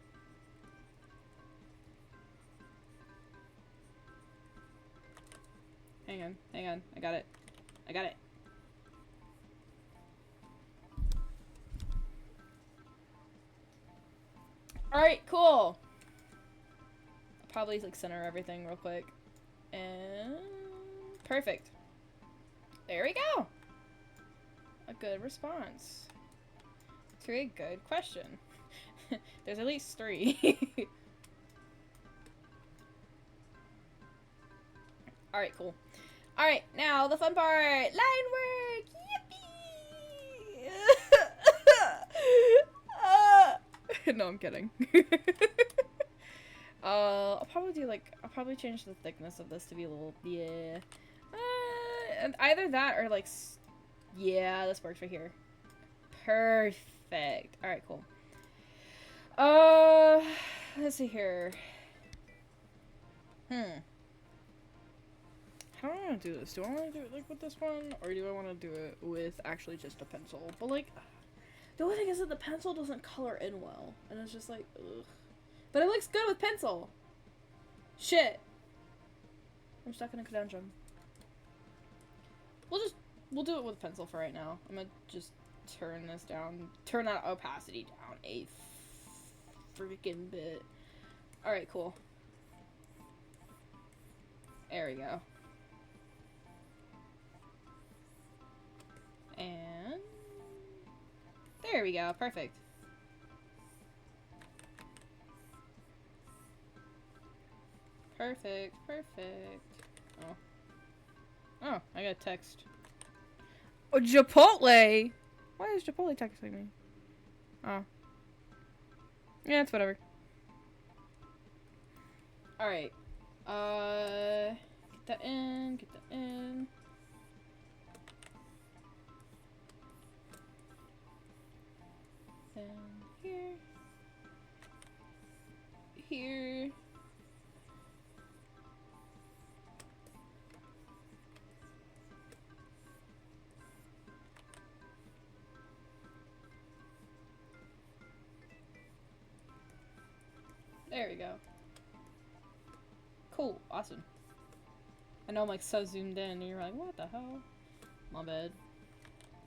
Hang on, hang on. I got it. I got it. Alright, cool. I'll probably like center everything real quick. And perfect. There we go. A good response to a good question. There's at least 3. Alright, cool. Alright, now the fun part. Line work! Yippee! No, I'm kidding. I'll probably change the thickness of this to be a little, yeah. And either that or like, yeah, this works right here. Perfect. Alright, cool. Let's see here. How do I want to do this? Do I want to do it like with this one, or do I want to do it with actually just a pencil? But like, the only thing is that the pencil doesn't color in well, and it's just like, ugh. But it looks good with pencil. Shit. I'm stuck in a conundrum. We'll do it with pencil for right now. I'm gonna just turn this down, turn that opacity down a freaking bit. Alright, cool. There we go. And there we go, perfect. Perfect, perfect. Oh. Oh, I got a text. Oh, Chipotle! Why is Chipotle texting me? Oh. Yeah, it's whatever. Alright. Get that in, get that in. And here. Here. There we go. Cool, awesome. I know I'm like so zoomed in and you're like, what the hell? My bad.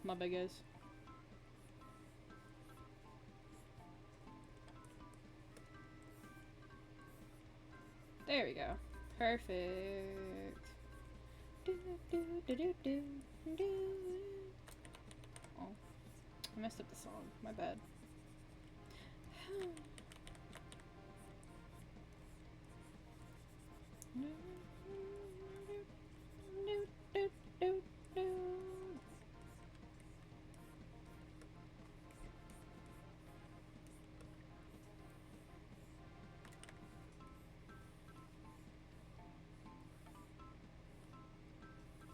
My bad, guys. There we go. Perfect. Do, do, do, do, do, do. Oh, I messed up the song. My bad.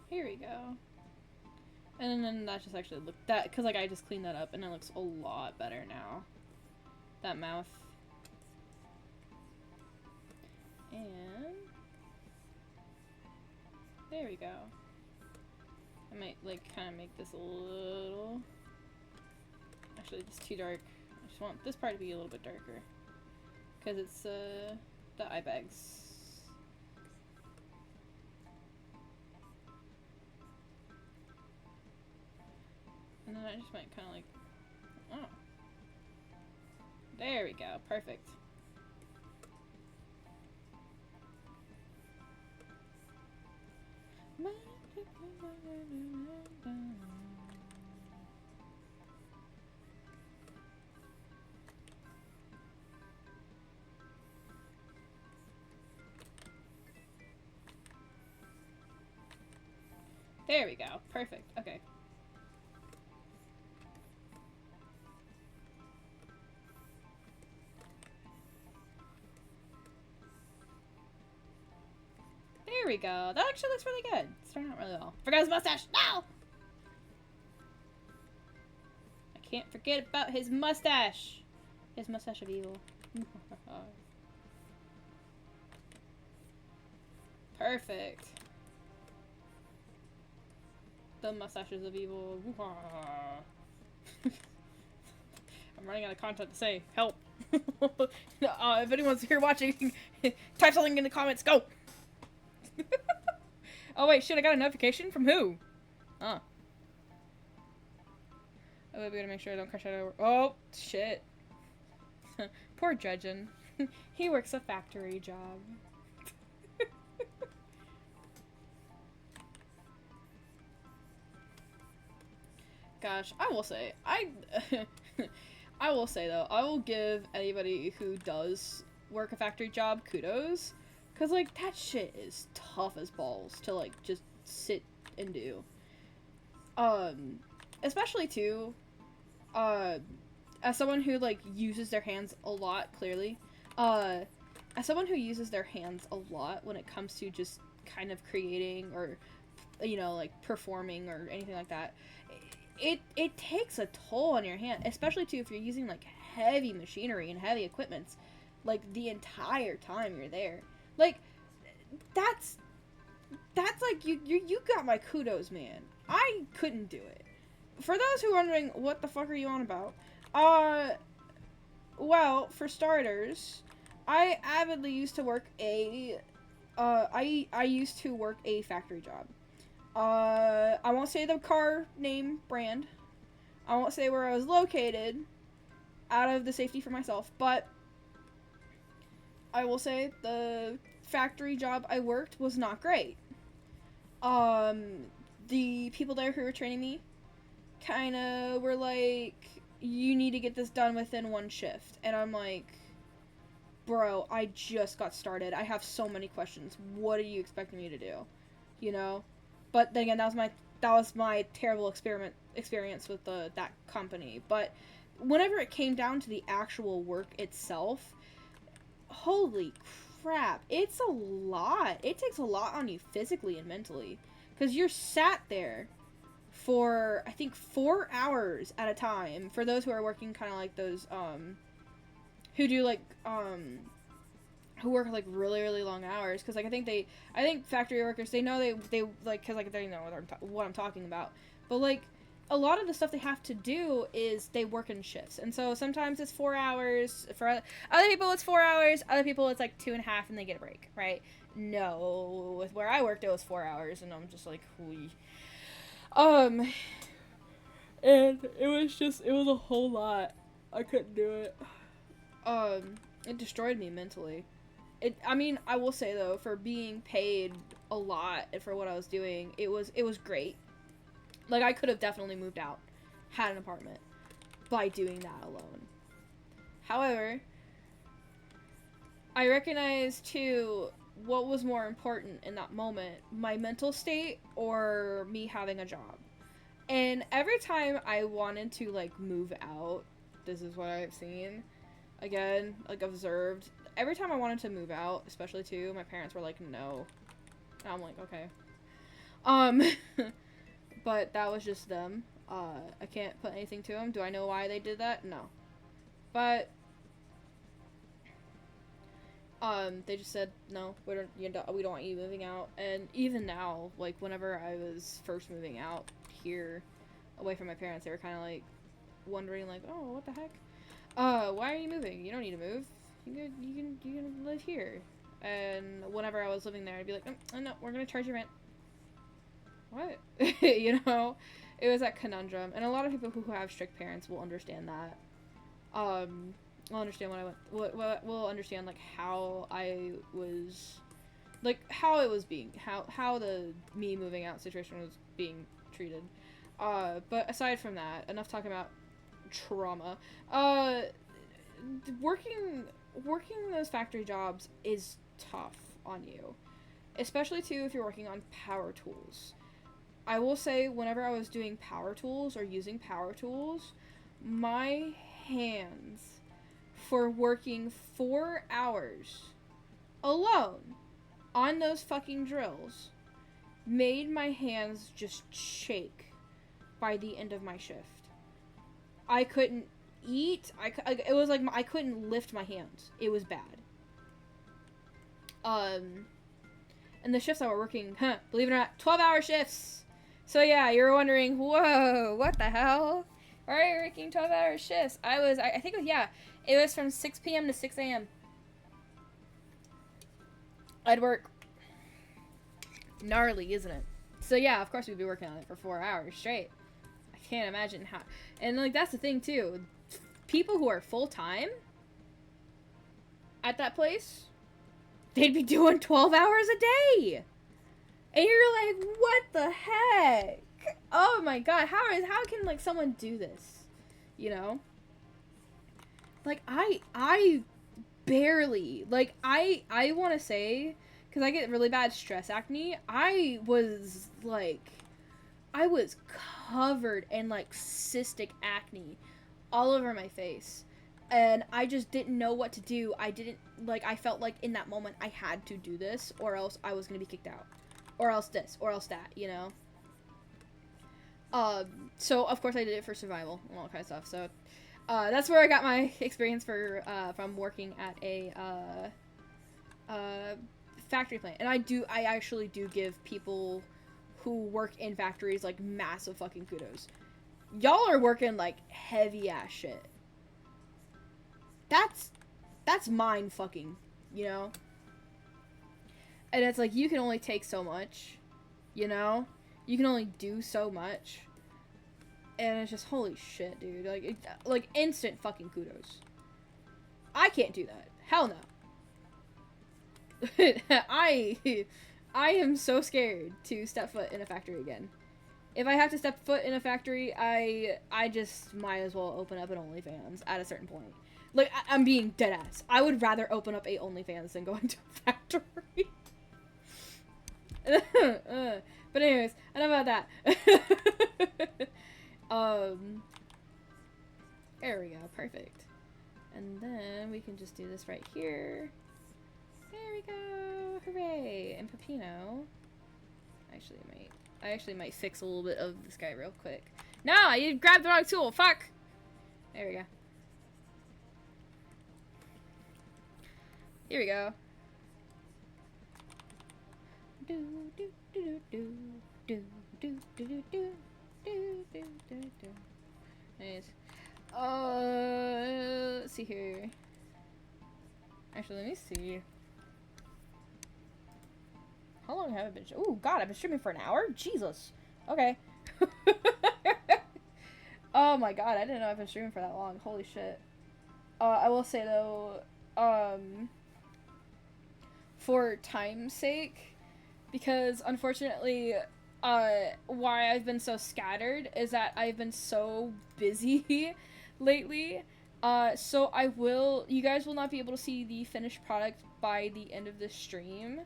Here we go. And then that just actually looked that because like I just cleaned that up and it looks a lot better now. That mouth. And there we go. I might like kind of make this a little. Actually, it's too dark. I just want this part to be a little bit darker because it's the eye bags. And then I just might kind of like, oh. There we go, perfect. There we go, perfect, okay. There we go. That actually looks really good. It's turning out really well. Forgot his mustache. No! I can't forget about his mustache. His mustache of evil. Perfect. The mustaches of evil. I'm running out of content to say. Help. If anyone's here watching, type something in the comments. Go! Oh wait, shit, I got a notification from who? Oh. Oh, we gotta make sure I don't crash that over. Oh, shit. Poor Judgin. He works a factory job. Gosh, I will say, I will say though, I will give anybody who does work a factory job kudos. Cause like that shit is tough as balls to like just sit and do. Especially too, as someone who like uses their hands a lot, clearly, as someone who uses their hands a lot when it comes to just kind of creating or, you know, like performing or anything like that, it takes a toll on your hand, especially too if you're using like heavy machinery and heavy equipments, like the entire time you're there. Like, that's that's like you got my kudos, man. I couldn't do it. For those who are wondering what the fuck are you on about, well, for starters, I avidly used to work a I used to work a factory job. I won't say the car name brand. I won't say where I was located out of the safety for myself, but I will say the factory job I worked was not great. The people there who were training me kind of were like, you need to get this done within one shift. And I'm like, bro, I just got started. I have so many questions. What are you expecting me to do? You know? But then again, that was my terrible experience with that company. But whenever it came down to the actual work itself, holy crap, it's a lot. It takes a lot on you physically and mentally, because you're sat there for, I think, 4 hours at a time. For those who are working kind of like those who do like who work like really really long hours, because like I think factory workers, they know they like, because like they know what I'm talking about. But like a lot of the stuff they have to do is they work in shifts, and so sometimes it's 4 hours. For other people it's 4 hours, other people it's like 2.5 and they get a break, right? No, with where I worked it was 4 hours, and I'm just like, whee. And it was a whole lot. I couldn't do it. It destroyed me mentally. I mean, I will say though, for being paid a lot for what I was doing, it was great. Like, I could have definitely moved out, had an apartment, by doing that alone. However, I recognize too what was more important in that moment, my mental state or me having a job. And every time I wanted to like move out, this is what I've seen, again, like observed, every time I wanted to move out, especially too, my parents were like, no. And I'm like, okay. But that was just them. I can't put anything to them. Do I know why they did that? No. But they just said, no, we don't want you moving out. And even now, like, whenever I was first moving out here, away from my parents, they were kind of, like, wondering, like, oh, what the heck? Why are you moving? You don't need to move. You can live here. And whenever I was living there, I'd be like, oh, no, we're gonna charge you rent. What? You know? It was that conundrum. And a lot of people who have strict parents will understand that. Will understand will understand like how I was, like how it was being, how the me moving out situation was being treated. But aside from that, enough talking about trauma. Working those factory jobs is tough on you, especially too if you're working on power tools. I will say, whenever I was doing power tools or using power tools, my hands for working 4 hours alone on those fucking drills made my hands just shake by the end of my shift. I couldn't eat. It was like I couldn't lift my hands. It was bad. And the shifts I were working, believe it or not, 12-hour shifts. So yeah, you're wondering, whoa, what the hell? Why are you working 12-hour shifts? I think it was from 6 p.m. to 6 a.m. I'd work. Gnarly, isn't it? So yeah, of course we'd be working on it for 4 hours straight. I can't imagine how. And like, that's the thing too. People who are full-time at that place, they'd be doing 12 hours a day. And you're like, what the heck? Oh my god, how can like someone do this? You know? Like I barely, like I want to say, cuz I get really bad stress acne, I was covered in like cystic acne all over my face. And I just didn't know what to do. I felt like in that moment I had to do this or else I was going to be kicked out. Or else this, or else that, you know? So, of course, I did it for survival and all kind of stuff. So, that's where I got my experience from working at a factory plant. And I actually do give people who work in factories, like, massive fucking kudos. Y'all are working, like, heavy ass shit. That's mind fucking, you know? And it's like, you can only take so much, you know? You can only do so much. And it's just, holy shit, dude. Like instant fucking kudos. I can't do that. Hell no. I am so scared to step foot in a factory again. If I have to step foot in a factory, I just might as well open up an OnlyFans at a certain point. Like, I'm being dead ass. I would rather open up a OnlyFans than go into a factory. But anyways, enough about that. There we go, perfect. And then we can just do this right here. There we go, hooray! And Pepino. I actually might fix a little bit of this guy real quick. No, you grabbed the wrong tool, fuck! There we go. Here we go. Do do do do do do do do do do do do do. Nice. Let's see here. Actually, let me see. How long have I been? Oh God, I've been streaming for an hour. Jesus. Okay. Oh my God, I didn't know I've been streaming for that long. Holy shit. I will say though, for time's sake, because unfortunately, why I've been so scattered is that I've been so busy lately. So you guys will not be able to see the finished product by the end of the stream.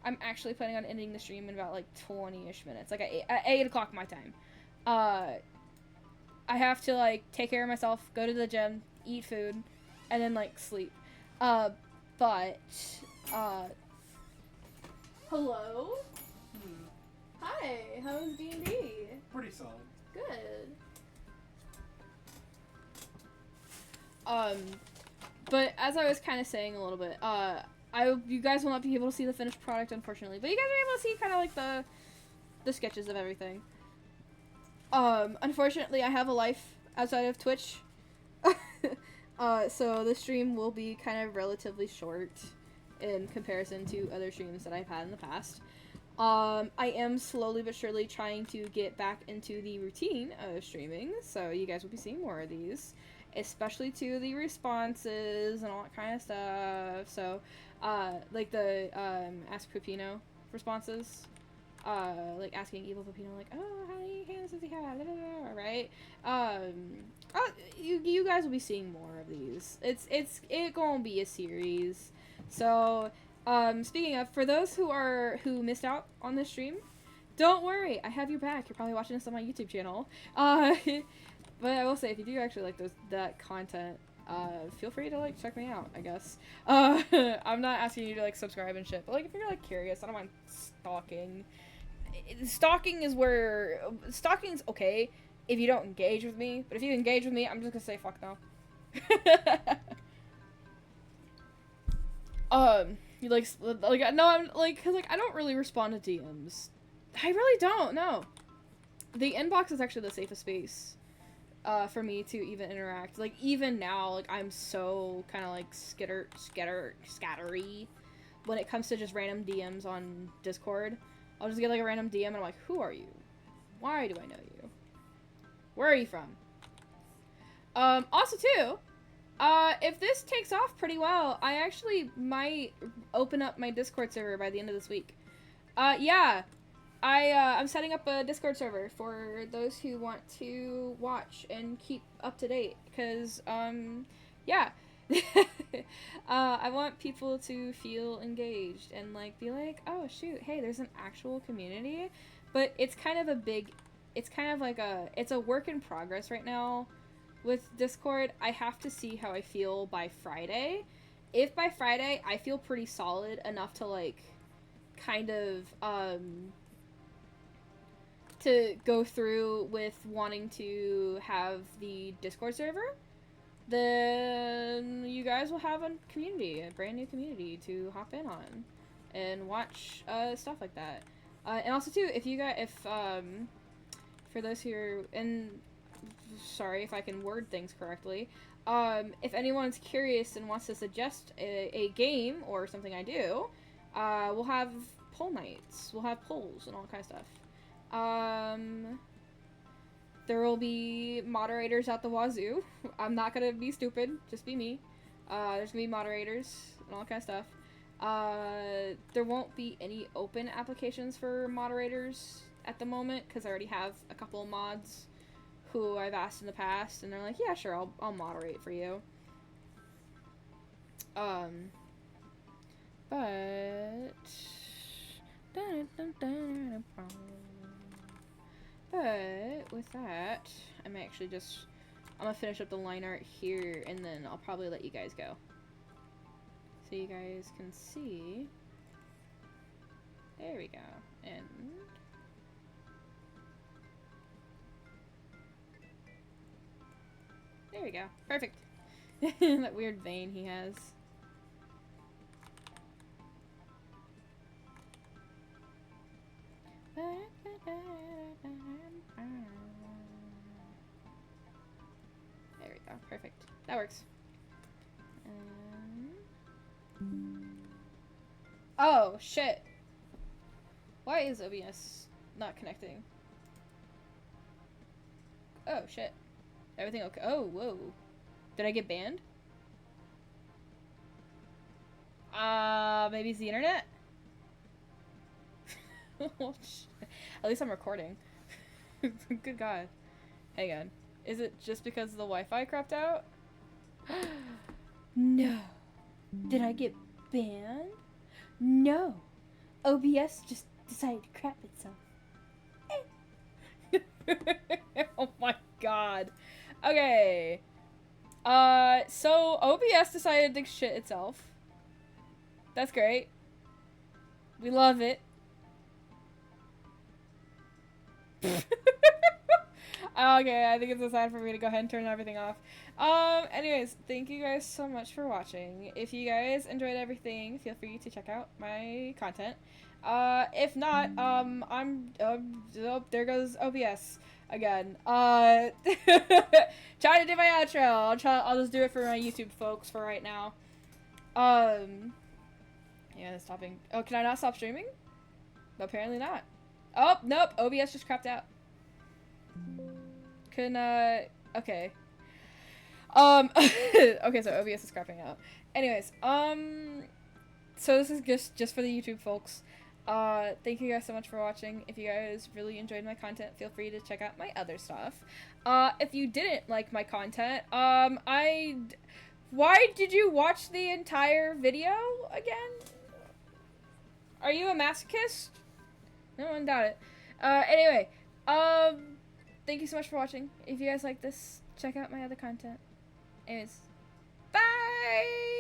I'm actually planning on ending the stream in about like 20-ish minutes, like at 8 o'clock my time. I have to like take care of myself, go to the gym, eat food, and then like sleep. But hello? Hi, how's D&D? Pretty solid. Good. But as I was kind of saying a little bit, you guys will not be able to see the finished product, unfortunately, but you guys are able to see kind of like the sketches of everything. Unfortunately, I have a life outside of Twitch, so the stream will be kind of relatively short in comparison to other streams that I've had in the past. I am slowly but surely trying to get back into the routine of streaming, so you guys will be seeing more of these, especially to the responses and all that kind of stuff. So, like the Ask Pepino responses, like asking Evil Pepino, like, oh, how many hands does he have? Da, da, da, right? You guys will be seeing more of these. It's gonna be a series. So, speaking of, for those who missed out on this stream, don't worry, I have your back. You're probably watching this on my YouTube channel. But I will say, if you do actually like that content, feel free to like check me out, I guess. I'm not asking you to like subscribe and shit, but like if you're like curious, I don't mind stalking. Stalking's okay if you don't engage with me, but if you engage with me, I'm just gonna say fuck no. You like no, I'm like, cause like I don't really respond to DMs. I really don't. No, the inbox is actually the safest space for me to even interact. Like even now, like I'm so kind of like scattery when it comes to just random DMs on Discord. I'll just get like a random DM and I'm like, who are you? Why do I know you? Where are you from? Also too, if this takes off pretty well, I actually might open up my Discord server by the end of this week. Yeah, I'm setting up a Discord server for those who want to watch and keep up to date, because, yeah. I want people to feel engaged and, like, be like, oh, shoot, hey, there's an actual community, but it's kind of it's a work in progress right now with Discord. I have to see how I feel by Friday. If by Friday I feel pretty solid enough to, like, kind of, to go through with wanting to have the Discord server, then you guys will have a community, a brand new community to hop in on. and watch stuff like that. And also too, if you got for those who are, and sorry if I can word things correctly, if anyone's curious and wants to suggest a game or something I do, we'll have poll nights. We'll have polls and all kind of stuff. There will be moderators out the wazoo. I'm not gonna be stupid, just be me. There's gonna be moderators and all kind of stuff. There won't be any open applications for moderators at the moment, because I already have a couple of mods who I've asked in the past, and they're like, yeah, sure, I'll moderate for you. But with that, I'm gonna finish up the line art here, and then I'll probably let you guys go, so you guys can see. There we go. And there we go. Perfect. That weird vein he has. There we go. Perfect. That works. Oh, shit. Why is OBS not connecting? Oh, shit. Everything okay? Oh, whoa. Did I get banned? Maybe it's the internet? Oh, shit. At least I'm recording. Good God. Hang on. Is it just because the Wi-Fi crapped out? No. Did I get banned? No. OBS just decided to crap itself. Oh my God. Okay. So OBS decided to shit itself. That's great. We love it. Okay, I think it's a sign for me to go ahead and turn everything off. Anyways, thank you guys so much for watching. If you guys enjoyed everything, feel free to check out my content. If not, oh, there goes OBS again. Trying to do my outro. I'll just do it for my YouTube folks for right now. Yeah, stopping. Oh, can I not stop streaming? Apparently not. Oh, nope, OBS just crapped out. Okay. Okay, so OBS is crapping out. Anyways, so this is just for the YouTube folks. Thank you guys so much for watching. If you guys really enjoyed my content, feel free to check out my other stuff. If you didn't like my content, why did you watch the entire video again? Are you a masochist? No one doubt it. Anyway, thank you so much for watching. If you guys like this, check out my other content. Anyways, bye!